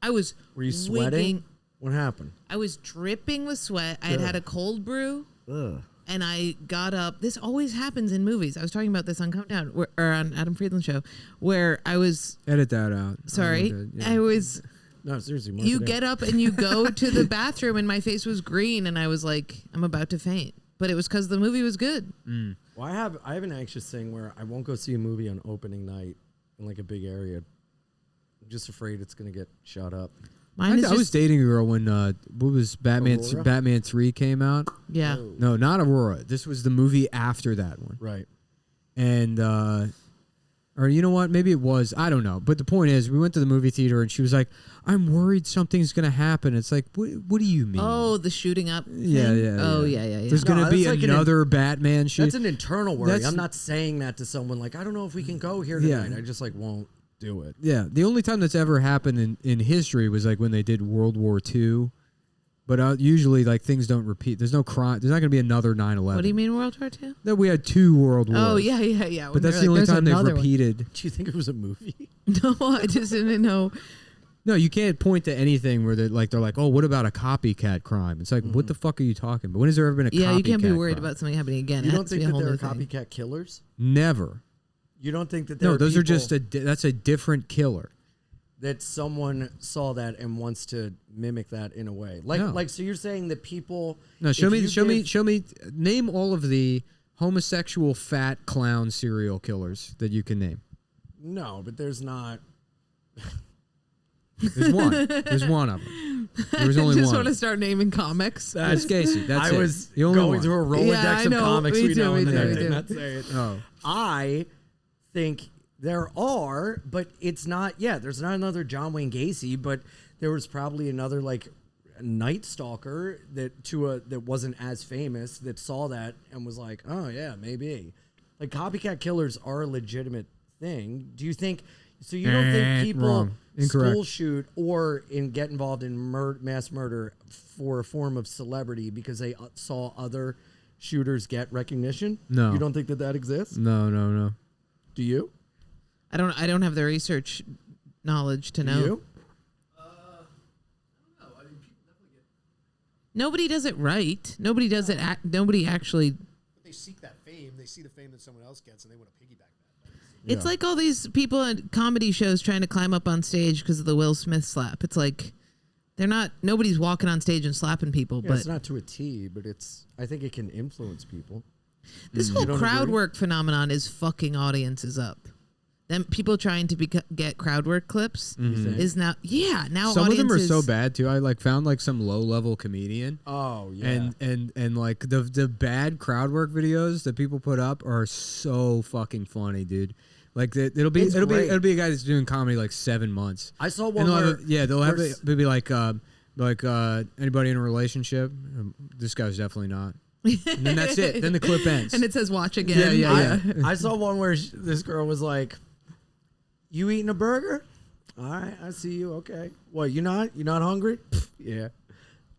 I was Were you sweating? wigging. What happened? I was dripping with sweat. I had a cold brew. Ugh. And I got up. This always happens in movies. I was talking about this on Countdown or on Adam Friedland's show, where I was. Edit that out. Sorry, I was. No, seriously. You get up and you go to the bathroom, and my face was green, and I was like, I'm about to faint. But it was because the movie was good. Well, I have an anxious thing where I won't go see a movie on opening night in like a big area. I'm just afraid it's gonna get shot up. Mine is I was dating a girl when what was Batman Aurora? Batman 3 came out. yeah. Oh. No, not Aurora. This was the movie after that one. Right. And or you know what? Maybe it was. I don't know. But the point is, we went to the movie theater and she was like, "I'm worried something's gonna happen." It's like, what do you mean? Oh, the shooting up. Thing? Yeah. Oh, yeah. There's No, gonna be that's like another Batman shoot. That's an internal worry. That's- I'm not saying that to someone like, I don't know if we can go here Yeah. tonight. I just like won't do it. Yeah, the only time that's ever happened in history was like when they did World War II. But usually, like, things don't repeat. There's no crime. There's not going to be another 9/11. What do you mean World War II? No, we had 2 World Wars. Oh, yeah. But that's the only time they've repeated. Do you think it was a movie? No, I just didn't know. No, you can't point to anything where they're like, oh, what about a copycat crime? It's like, what the fuck are you talking about? When has there ever been a copycat Yeah, you can't be worried crime? about something happening again. You It don't has to think be a that whole there are new thing. copycat killers? Never. You don't think that there No, are those are people just that's a different killer. that someone saw that and wants to mimic that in a way? No. So you're saying that people No, show if you me. Name all of the homosexual fat clown serial killers that you can name. No, but there's not. There's one. There's one of them. There was only just one. want to start naming comics. That's Casey. That's I it. was The only going one. through a Rolodex Yeah, I of know. comics Me we too, know, me and too, then I me did too. not say it. Oh. I think there are, but it's not. Yeah, there's not another John Wayne Gacy, but there was probably another like Night Stalker that wasn't as famous that saw that and was like, oh yeah, maybe. Like copycat killers are a legitimate thing. Do you think? So you don't think people Wrong. Incorrect. school shoot or get involved in mass murder for a form of celebrity because they saw other shooters get recognition? No. You don't think that exists? No. Do you? I don't have the research knowledge to Do know. you? Nobody does it right. Nobody does it. Nobody actually. But they seek that fame. They see the fame that someone else gets, and they want to piggyback that. It's like all these people at comedy shows trying to climb up on stage because of the Will Smith slap. It's like they're not. Nobody's walking on stage and slapping people. Yeah, but it's not to a T, but I think it can influence people. this whole don't crowd agree? work phenomenon is fucking audiences up. Them people trying to get crowd work clips is now. Yeah, now Some of them are audiences- so bad too. I like found like some low level comedian. Oh yeah. And like the bad crowd work videos that people put up are so fucking funny, dude. Like it'll be It's great. a guy that's doing comedy like 7 months. I saw And one they'll where they'll have where it, they'll be like anybody in a relationship. This guy's definitely not. And then that's it. Then the clip ends. and it says watch again. Yeah. I saw one where this girl was like, "You eating a burger? All right, I see you. Okay. What? You not hungry? Yeah.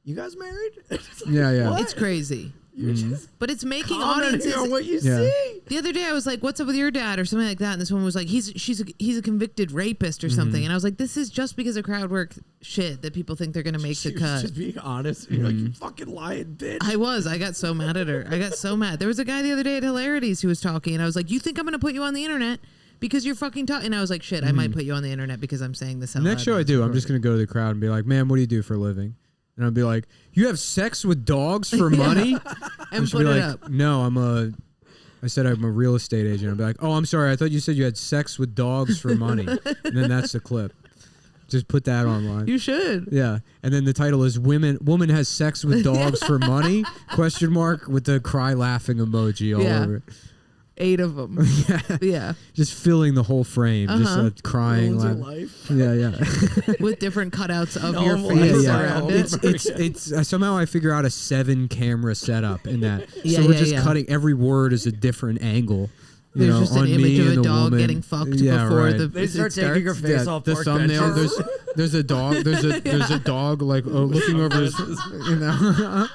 You guys married? It's like, Yeah. what? It's crazy. You're just But it's making commenting audiences. on what you Yeah. see. The other day I was like, "What's up with your dad?" or something like that, and this woman was like, "He's a convicted rapist or something," and I was like, "This is just because of crowd work shit that people think they're gonna make She the was cut." just being honest. You're like, you fucking lying bitch. I got so mad at her. I got so mad. There was a guy the other day at Hilarities who was talking, and I was like, "You think I'm gonna put you on the internet because you're fucking talking?" And I was like, "Shit, I might put you on the internet because I'm saying this out Next loud show now. I do, I'm just gonna go to the crowd and be like, "Man, what do you do for a living?" And I'll be like, "You have sex with dogs for money?" and she'll put be it like, up. "No, I'm a I said I'm a real estate agent. I'd be like, oh, I'm sorry. I thought you said you had sex with dogs for money. And then that's the clip. Just put that online. You should. Yeah. And then the title is woman has sex with dogs for money? Question mark with the cry laughing emoji all over it. 8 of them. Yeah. Just filling the whole frame. Just crying. Life. Yeah. With different cutouts of No, your face yeah. around it. It's somehow I figure out a 7 camera setup in that. Yeah, so we're yeah, just yeah. cutting every word is a different angle. You There's know, just an on image me of and a the dog woman. getting fucked Yeah, before right. the They start it taking her starts. face off the park thumbnail. benches. There's a dog. There's a dog like looking over his. You know.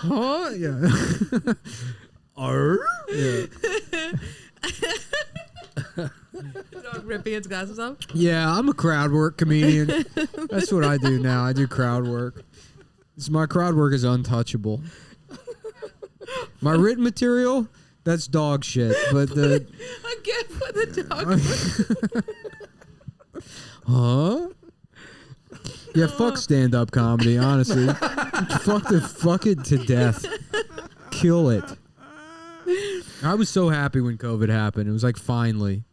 Oh yeah. Yeah. Dog ripping its glasses off. Yeah, I'm a crowd work comedian. That's what I do now. I do crowd work. My crowd work is untouchable. My written material, that's dog shit. But the Again for the dog. huh? Yeah, fuck stand-up comedy. Honestly, fuck it to death. Kill it. I was so happy when COVID happened. It was like finally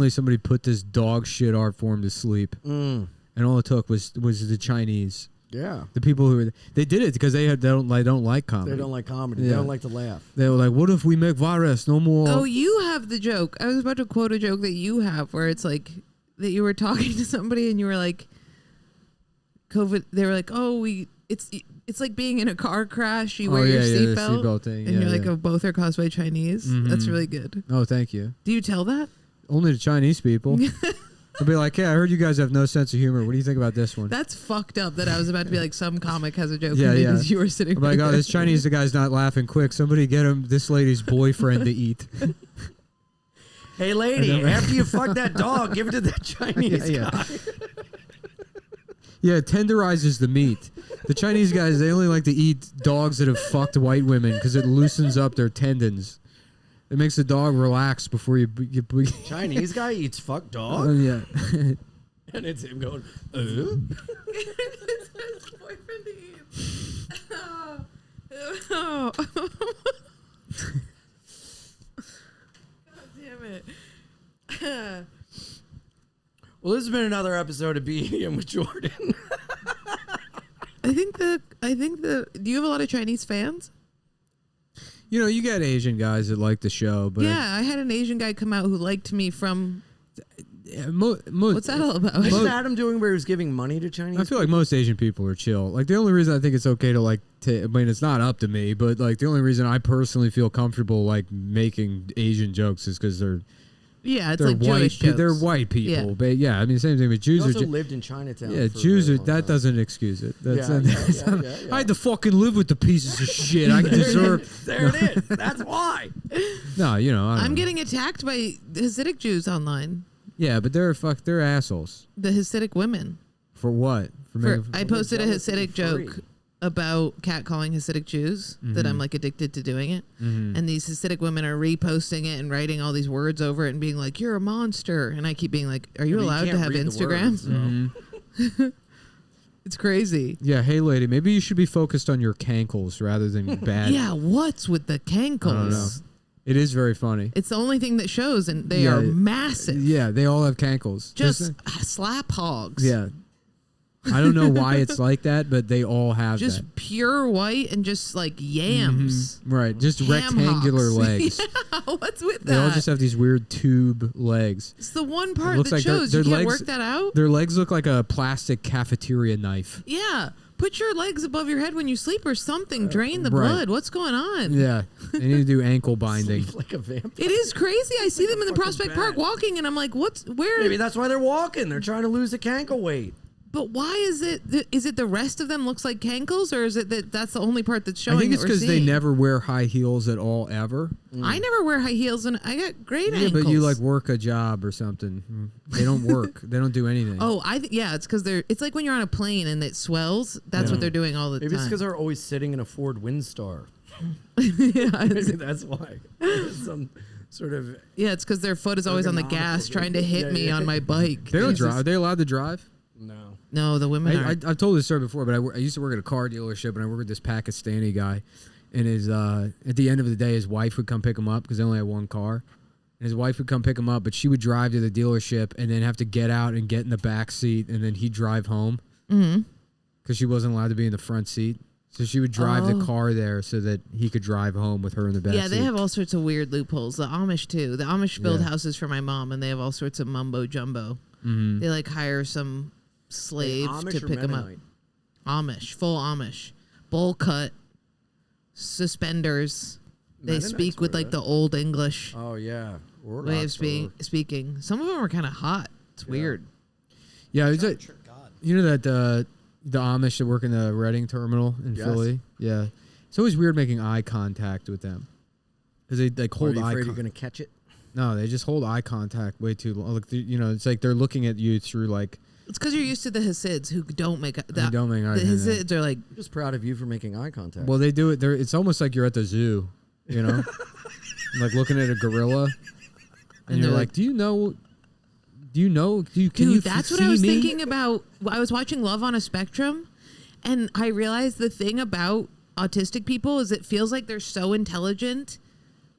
somebody put this dog shit art form to sleep. And all it took was the Chinese. Yeah. The people they did it because they don't like comedy. They don't like comedy. Yeah. They don't like to laugh. They were like, what if we make virus? No more. Oh, you have the joke. I was about to quote a joke that you have where it's like that you were talking to somebody and you were like, COVID. They were like, oh, it's like being in a car crash. You wear your the seatbelt, seatbelt thing. and you're like, oh, both are caused by Chinese. That's really good. Oh, thank you. Do you tell that? Only to Chinese people. I'll be like, hey, I heard you guys have no sense of humor. What do you think about this one? That's fucked up. That I was about to be like, some comic has a joke. Yeah, because you were sitting. I'm like, right oh, there. this Chinese guy's not laughing quick. Somebody get him this lady's boyfriend to eat. Hey, lady, after you fuck that dog, give it to that Chinese guy. Yeah, it tenderizes the meat. The Chinese guys, they only like to eat dogs that have fucked white women because it loosens up their tendons. It makes the dog relax before you Chinese guy eats fuck dog? yeah. And it's him going, It's his boyfriend to eat. Oh. God damn it. Well, this has been another episode of Bein with Jordan. I think the do you have a lot of Chinese fans? You know, you got Asian guys that like the show, but Yeah, I had an Asian guy come out who liked me from. what's that all about? What's Adam doing where he was giving money to Chinese? I feel like most Asian people are chill. Like the only reason I think it's okay to I mean, it's not up to me, but like the only reason I personally feel comfortable like making Asian jokes is because they're like white. Jewish jokes. They're white people, Yeah. but yeah, I mean, same thing with Jews. He also are lived in Chinatown. yeah, for a Jews very are. long That time. doesn't excuse it. That's Yeah. I had to fucking live with the pieces of shit. I deserve. There it is. That's why. No, you know. I'm getting attacked by Hasidic Jews online. Yeah, but they're assholes. The Hasidic women. For what? I posted a jealousy Hasidic for joke free. about catcalling Hasidic Jews that I'm like addicted to doing it. And these Hasidic women are reposting it and writing all these words over it and being like, "You're a monster." And I keep being like, "Are you allowed to can't have read the Instagram?" words, so. It's crazy. Yeah, hey lady, maybe you should be focused on your cankles rather than bad. Yeah, what's with the cankles? I don't know. It is very funny. It's the only thing that shows, and they Yeah, are massive. Yeah, they all have cankles. Just slap hogs. Yeah. I don't know why it's like that, but they all have Just that. pure white and just like yams. Right, just Ham rectangular hocks. legs. Yeah, what's with that? They all just have these weird tube legs. It's the one part looks that like their- shows. their You can't legs- work that out. Their legs look like a plastic cafeteria knife. Yeah. Put your legs above your head when you sleep or something. Drain the right. blood. What's going on? Yeah, they need to do ankle binding. Sleep like a vampire. It is crazy. I see them in the fucking Prospect bad. Park walking, and I'm like, where? Maybe that's why they're walking. They're trying to lose the cankle weight. But why is it? Is it the rest of them looks like cankles, or is it that's the only part that's showing? I think it's because because they never wear high heels at all ever. I never wear high heels, and I got great Yeah, ankles. but you like work a job or something. They don't work. They don't do anything. Oh, yeah, it's because it's like when you're on a plane and it swells. That's what they're doing all the Maybe it's time. because they're always sitting in a Ford Windstar. yeah, Maybe that's why. Some sort of. it's because their foot is always on the gas, Ergonomical. trying to hit Yeah, me yeah. on my bike. They don't Jesus. drive. Are they allowed to drive? No. No, the women are. I've told this story before, but I used to work at a car dealership, and I worked with this Pakistani guy, and his at the end of the day, his wife would come pick him up because they only had one car. And his wife would come pick him up, but she would drive to the dealership and then have to get out and get in the back seat, and then he'd drive home because she wasn't allowed to be in the front seat. So she would drive the car there so that he could drive home with her in the back seat. Yeah, they have all sorts of weird loopholes. The Amish, too. The Amish build houses for my mom, and they have all sorts of mumbo-jumbo. They, like, hire some slave to pick them up. Amish. Full Amish. Bowl cut. Suspenders. They speak with, like, the old English yeah. way of speaking. Some of them are kind of hot. It's weird. Yeah, it's you know that the Amish that work in the Reading terminal in Philly? Yeah. It's always weird making eye contact with them. Because they like hold eye contact. Are you afraid you're going to catch it? No, they just hold eye contact way too long. Like, you know, it's like they're looking at you through like... It's because you're used to the Hasids who don't make eye contact. The Hasids are like... I'm just proud of you for making eye contact. Well, they do it. It's almost like you're at the zoo, you know? Like looking at a gorilla. And you're like, can you that's what I was thinking about. I was watching Love on a Spectrum, and I realized the thing about autistic people is it feels like they're so intelligent.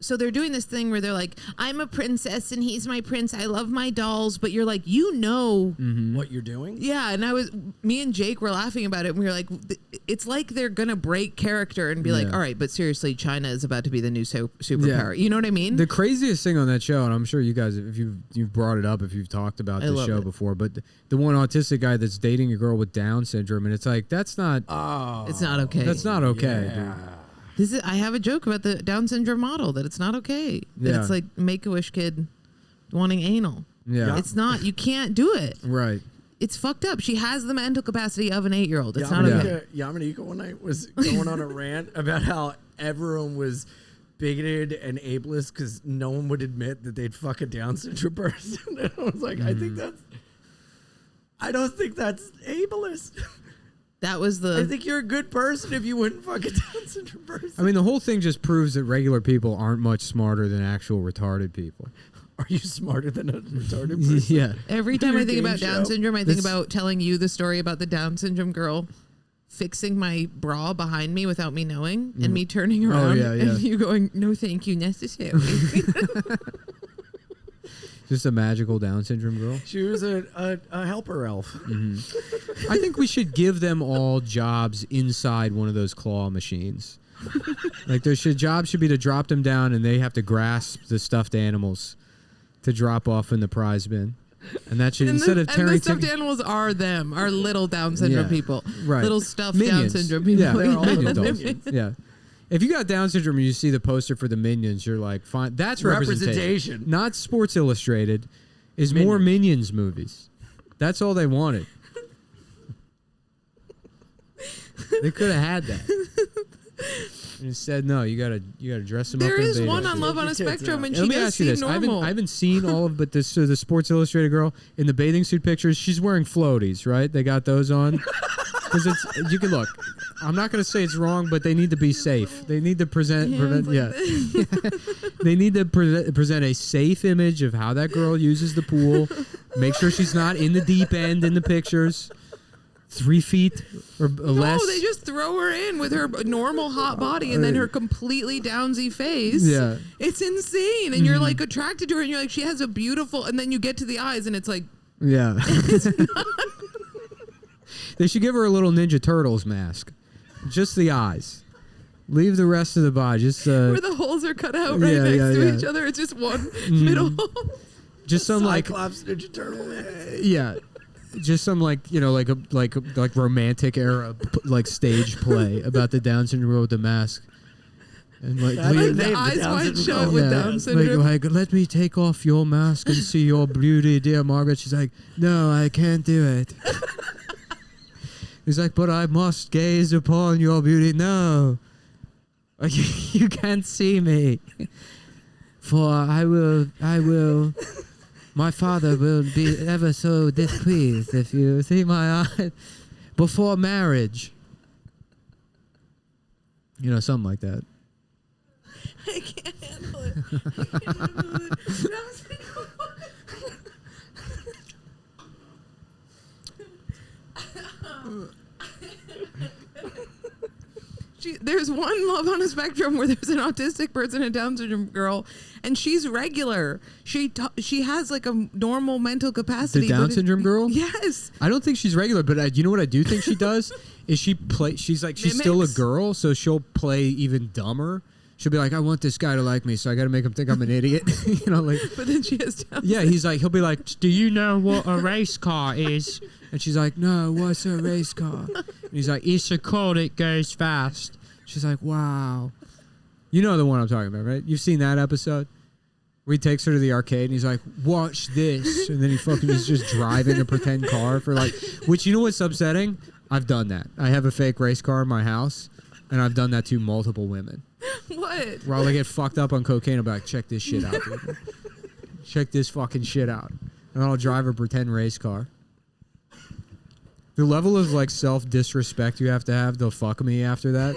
So they're doing this thing where they're like, I'm a princess and he's my prince. I love my dolls. But you're like, what you're doing? Yeah. And me and Jake were laughing about it. And we were like, it's like they're going to break character and be like, all right, but seriously, China is about to be the new superpower. You know what I mean? The craziest thing on that show, and I'm sure you guys, if you've brought it up, if you've talked about the show before, but the one autistic guy that's dating a girl with Down syndrome, and it's like, that's not... Oh. It's not okay. That's not okay, dude. I have a joke about the Down syndrome model that it's not okay. That it's like Make-A-Wish kid wanting anal. Yeah. It's not. You can't do it. Right. It's fucked up. She has the mental capacity of an 8-year-old. It's not okay. Yamanika one night was going on a rant about how everyone was bigoted and ableist because no one would admit that they'd fuck a Down syndrome person. And I was like, I don't think that's ableist. That was I think you're a good person if you wouldn't fuck a Down syndrome person. I mean, the whole thing just proves that regular people aren't much smarter than actual retarded people. Are you smarter than a retarded person? Yeah. Every time I think about Down syndrome, I think about telling you the story about the Down syndrome girl fixing my bra behind me without me knowing and me turning around and you going, no, thank you, necessary. Just a magical Down syndrome girl? She was a helper elf. Mm-hmm. I think we should give them all jobs inside one of those claw machines. Like their job should be to drop them down and they have to grasp the stuffed animals to drop off in the prize bin. And that should, instead of tearing... And the stuffed animals are them, are little Down syndrome people. Right. Little stuffed Minions. Down syndrome people. Yeah, They're all Minion little dolls. minions. Yeah. If you got Down syndrome and you see the poster for the Minions, you're like, fine. That's representation. Not Sports Illustrated. Is more Minions movies. That's all they wanted. They could have had that. And instead, no, you gotta dress them up. There is one on Love on a Spectrum, and she does seem normal. I haven't seen all of, but the Sports Illustrated girl in the bathing suit pictures, she's wearing floaties, right? They got those on. Because you can look. I'm not going to say it's wrong, but they need to be safe. They need to present. They need to present a safe image of how that girl uses the pool. Make sure she's not in the deep end in the pictures. 3 feet or less. No, they just throw her in with her normal hot body and then her completely downsy face. Yeah. It's insane. And you're like attracted to her and you're like, she has a beautiful, and then you get to the eyes and it's like. Yeah. They should give her a little Ninja Turtles mask. Just the eyes. Leave the rest of the body. Just where the holes are cut out next to each other. It's just one middle hole. Just some Cyclops Ninja Turtle. Yeah. Just some like romantic era like stage play about the Down syndrome with the mask. And like the eyes wide shut with Down syndrome. Like, let me take off your mask and see your beauty, dear Margaret. She's like, no, I can't do it. He's like, but I must gaze upon your beauty. No, you can't see me. For I will. My father will be ever so displeased if you see my eyes before marriage. You know, something like that. I can't handle it. There's one Love on a Spectrum where there's an autistic person and a Down syndrome girl, and she's regular. She has like a normal mental capacity. The Down syndrome girl? Yes. I don't think she's regular, but you know what I do think she does? Is she's still a girl, so she'll play even dumber. She'll be like, I want this guy to like me, so I got to make him think I'm an idiot. But then she has Down syndrome. He'll be like, do you know what a race car is? And she's like, no, what's a race car? And he's like, it's a car that goes fast. She's like, wow. You know the one I'm talking about, right? You've seen that episode? Where he takes her to the arcade and he's like, watch this. And then he fucking is just driving a pretend car for which you know what's upsetting? I've done that. I have a fake race car in my house, and I've done that to multiple women. What? Where I'll get fucked up on cocaine and be like, check this shit out, dude. Check this fucking shit out. And then I'll drive a pretend race car. The level of self-disrespect you have to fuck me after that.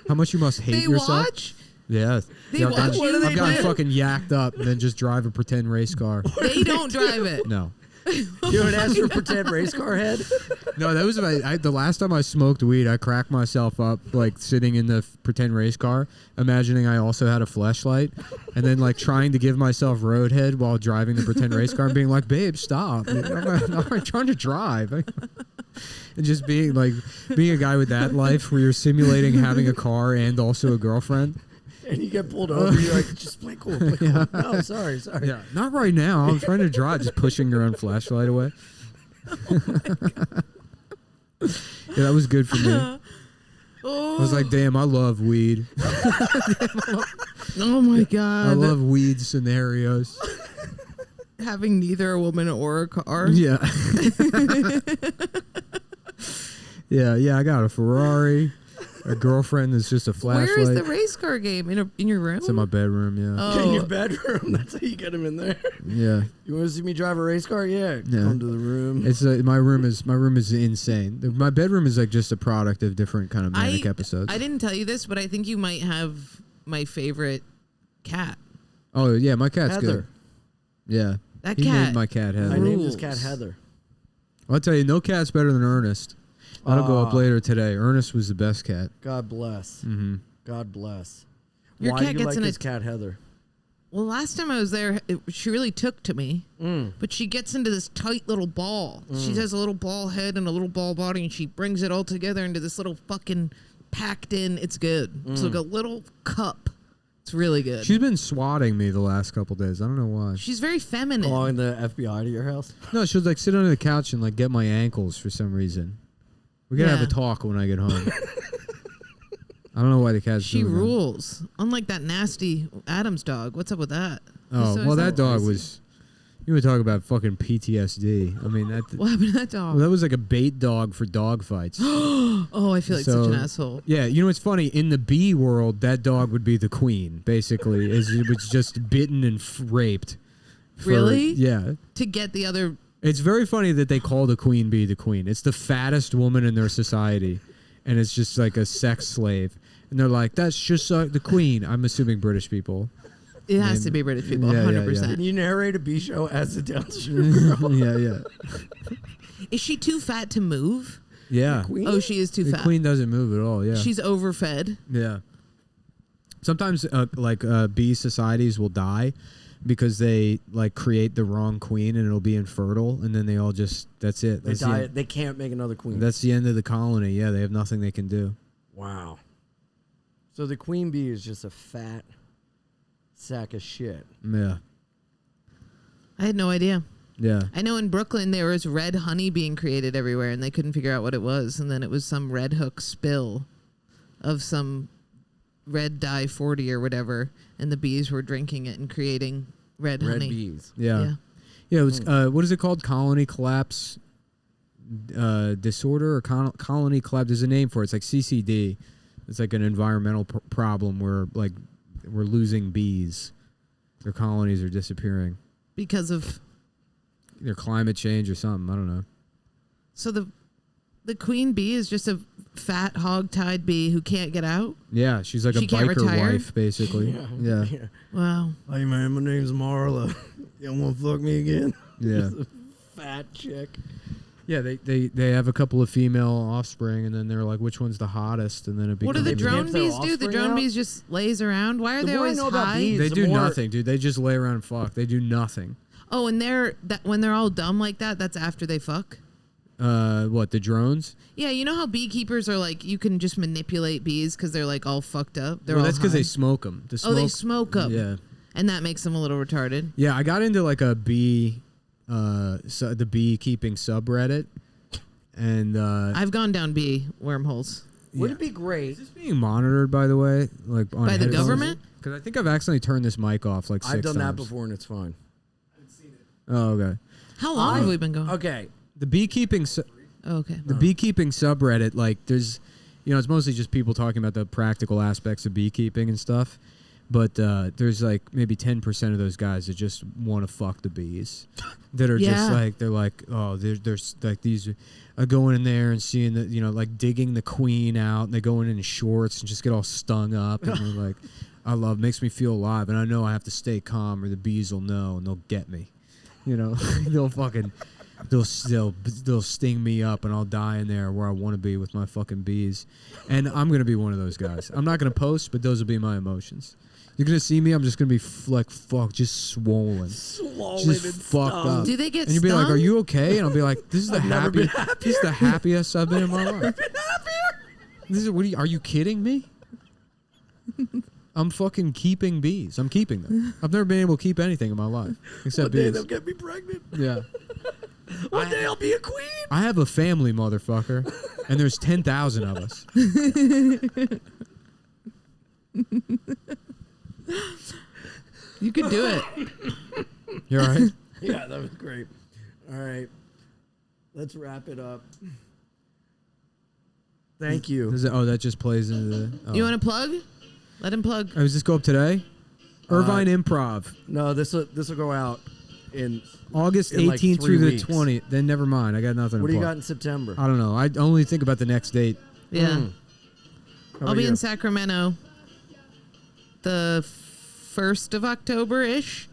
How much you must hate yourself. They watch? Yeah. They watch you? I've gotten fucking yacked up and then just drive a pretend race car. They don't drive it. No. You don't ask for pretend race car head? No, that was the last time I smoked weed. I cracked myself up sitting in the pretend race car, imagining I also had a fleshlight, and then trying to give myself roadhead while driving the pretend race car, and being like, "Babe, stop! I'm trying to drive." And just being a guy with that life where you're simulating having a car and also a girlfriend. And you get pulled over, you're like, just play cool, play cool. Yeah. No, sorry. Yeah, not right now. I'm trying to drive, just pushing your own flashlight away. Oh my God. Yeah, that was good for me. I was like, damn, I love weed. Oh my God. I love weed scenarios. Having neither a woman or a car. Yeah. Yeah, I got a Ferrari. A girlfriend that's just a flashlight. Where is the race car game? In your room? It's in my bedroom, yeah. Oh. In your bedroom. That's how you get him in there. Yeah. You want to see me drive a race car? Yeah. Come to the room. It's my room is insane. My bedroom is just a product of different kind of manic episodes. I didn't tell you this, but I think you might have my favorite cat. Oh yeah, my cat's Heather. good. Yeah. That he cat. named my cat Heather. I named his cat Heather. I'll tell you, no cat's better than Ernest. That'll go up later today. Ernest was the best cat. God bless. Mm-hmm. God bless. Your Why cat do you gets like in his cat Heather? Well, last time I was there, she really took to me. But she gets into this tight little ball. She has a little ball head and a little ball body, and she brings it all together into this little fucking packed in. It's good. It's like a little cup. It's really good. She's been swatting me the last couple days. I don't know why. She's very feminine. Calling the FBI to your house? No, she'll sit under the couch and get my ankles for some reason. We gotta have a talk when I get home. I don't know why the cat's She doing that. rules. Unlike that nasty Adams dog. What's up with that? Oh, well, that dog was... You would talk about fucking PTSD. I mean, that... What happened to that dog? Well, that was like a bait dog for dog fights. Oh, I feel like such an asshole. Yeah, you know what's funny? In the bee world, that dog would be the queen, basically. It was just bitten and raped. Really? Yeah. To get the other... It's very funny that they call the queen bee the queen. It's the fattest woman in their society, and it's just like a sex slave. And they're like, that's just the queen. I'm assuming British people. It has to be British people, 100%. Can you narrate a bee show as a Down syndrome? Yeah. Is she too fat to move? Yeah. Oh, she is too the fat. The queen doesn't move at all, yeah. She's overfed. Yeah. Sometimes, bee societies will die because they create the wrong queen and it'll be infertile, and then they all just that's it. They die. They can't make another queen. That's the end of the colony. Yeah, they have nothing they can do. Wow. So the queen bee is just a fat sack of shit. Yeah. I had no idea. Yeah. I know in Brooklyn there was red honey being created everywhere, and they couldn't figure out what it was, and then it was some Red Hook spill of some red dye 40 or whatever, and the bees were drinking it and creating red honey. Red bees. Yeah. It was what is it called? Colony collapse disorder or colony collapse. There's a name for it. It's like CCD. It's like an environmental problem where we're losing bees. Their colonies are disappearing because of either climate change or something. I don't know. So the queen bee is just a fat hog-tied bee who can't get out? Yeah, she's like she a biker retire? wife, basically. Yeah. Wow. Hey man, my name's Marla. You want to fuck me again? Yeah. Fat chick. Yeah, they have a couple of female offspring, and then they're like, which one's the hottest? And then it becomes. What do the drone pimp their bees do? The offspring drone out? bees just lays around. Why are they more I always know about high? bees, They the do more- nothing, dude. They just lay around and fuck. They do nothing. Oh, and when they're all dumb like that, that's after they fuck. What, the drones? Yeah, you know how beekeepers are like, you can just manipulate bees because they're like all fucked up. They're Well, all that's because high. they smoke them. They smoke them. Yeah. And that makes them a little retarded. Yeah, I got into like a bee, the beekeeping subreddit, and I've gone down bee wormholes. Would it be great? is this being monitored, by the way, like on By the headphones? government? Because I think I've accidentally turned this mic off like 6 I've done that times. before and it's fine. Oh, okay. How long have we been going? Okay. The beekeeping. Oh, okay. The beekeeping subreddit, like there's, it's mostly just people talking about the practical aspects of beekeeping and stuff. But there's like maybe 10% of those guys that just want to fuck the bees. That are just Yeah. like, they're like, oh, there's like these are going in there and seeing that, like digging the queen out. And they go in shorts and just get all stung up. And they're like, makes me feel alive. And I know I have to stay calm or the bees will know and they'll get me. They'll fucking... They'll sting me up and I'll die in there where I want to be with my fucking bees. And I'm going to be one of those guys. I'm not going to post, but those will be my emotions. You're going to see me, I'm just going to be just swollen. Just fucked up. Do they get And you'll be like, stung? are you okay? And I'll be like, this is the happiest I've been in my life. Are you kidding me? I'm fucking keeping bees. I'm keeping them. I've never been able to keep anything in my life except bees. They'll get me pregnant. Yeah. One day I'll be a queen. I have a family, motherfucker, and there's 10,000 of us. You could do it. You all right? Yeah, that was great. All right. Let's wrap it up. Thank you. That just plays into the... Oh. You want to plug? Let him plug. Does this go up today? Irvine Improv. No, this will go out in August in like 18th 3 through weeks. the 20th. Then never mind. I got nothing What to do you plug. got in September? I don't know. I only think about the next date. Yeah. How I'll about be you? in Sacramento the 1st of October-ish.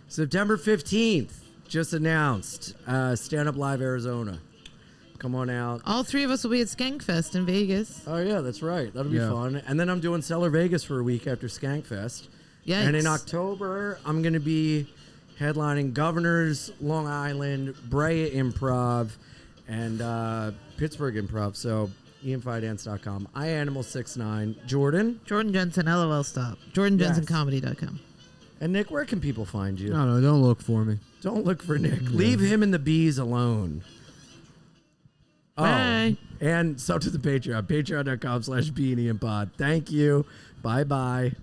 September 15th, just announced. Stand Up Live Arizona. Come on out. All three of us will be at Skankfest in Vegas. Oh, yeah, that's right. That'll be Yeah. fun. And then I'm doing Cellar Vegas for a week after Skankfest. Yikes. And in October, I'm going to be headlining Governor's, Long Island, Brea Improv, and Pittsburgh Improv. So, ianfidance.com. iAnimal69. Jordan. Jordan Jensen, LOL stop. JordanJensenComedy.com. And Nick, where can people find you? I don't know. Don't look for me. Don't look for Nick. Leave him and the bees alone. Bye. Oh, and sub to the Patreon. Patreon.com/BeanIanPod. Thank you. Bye-bye.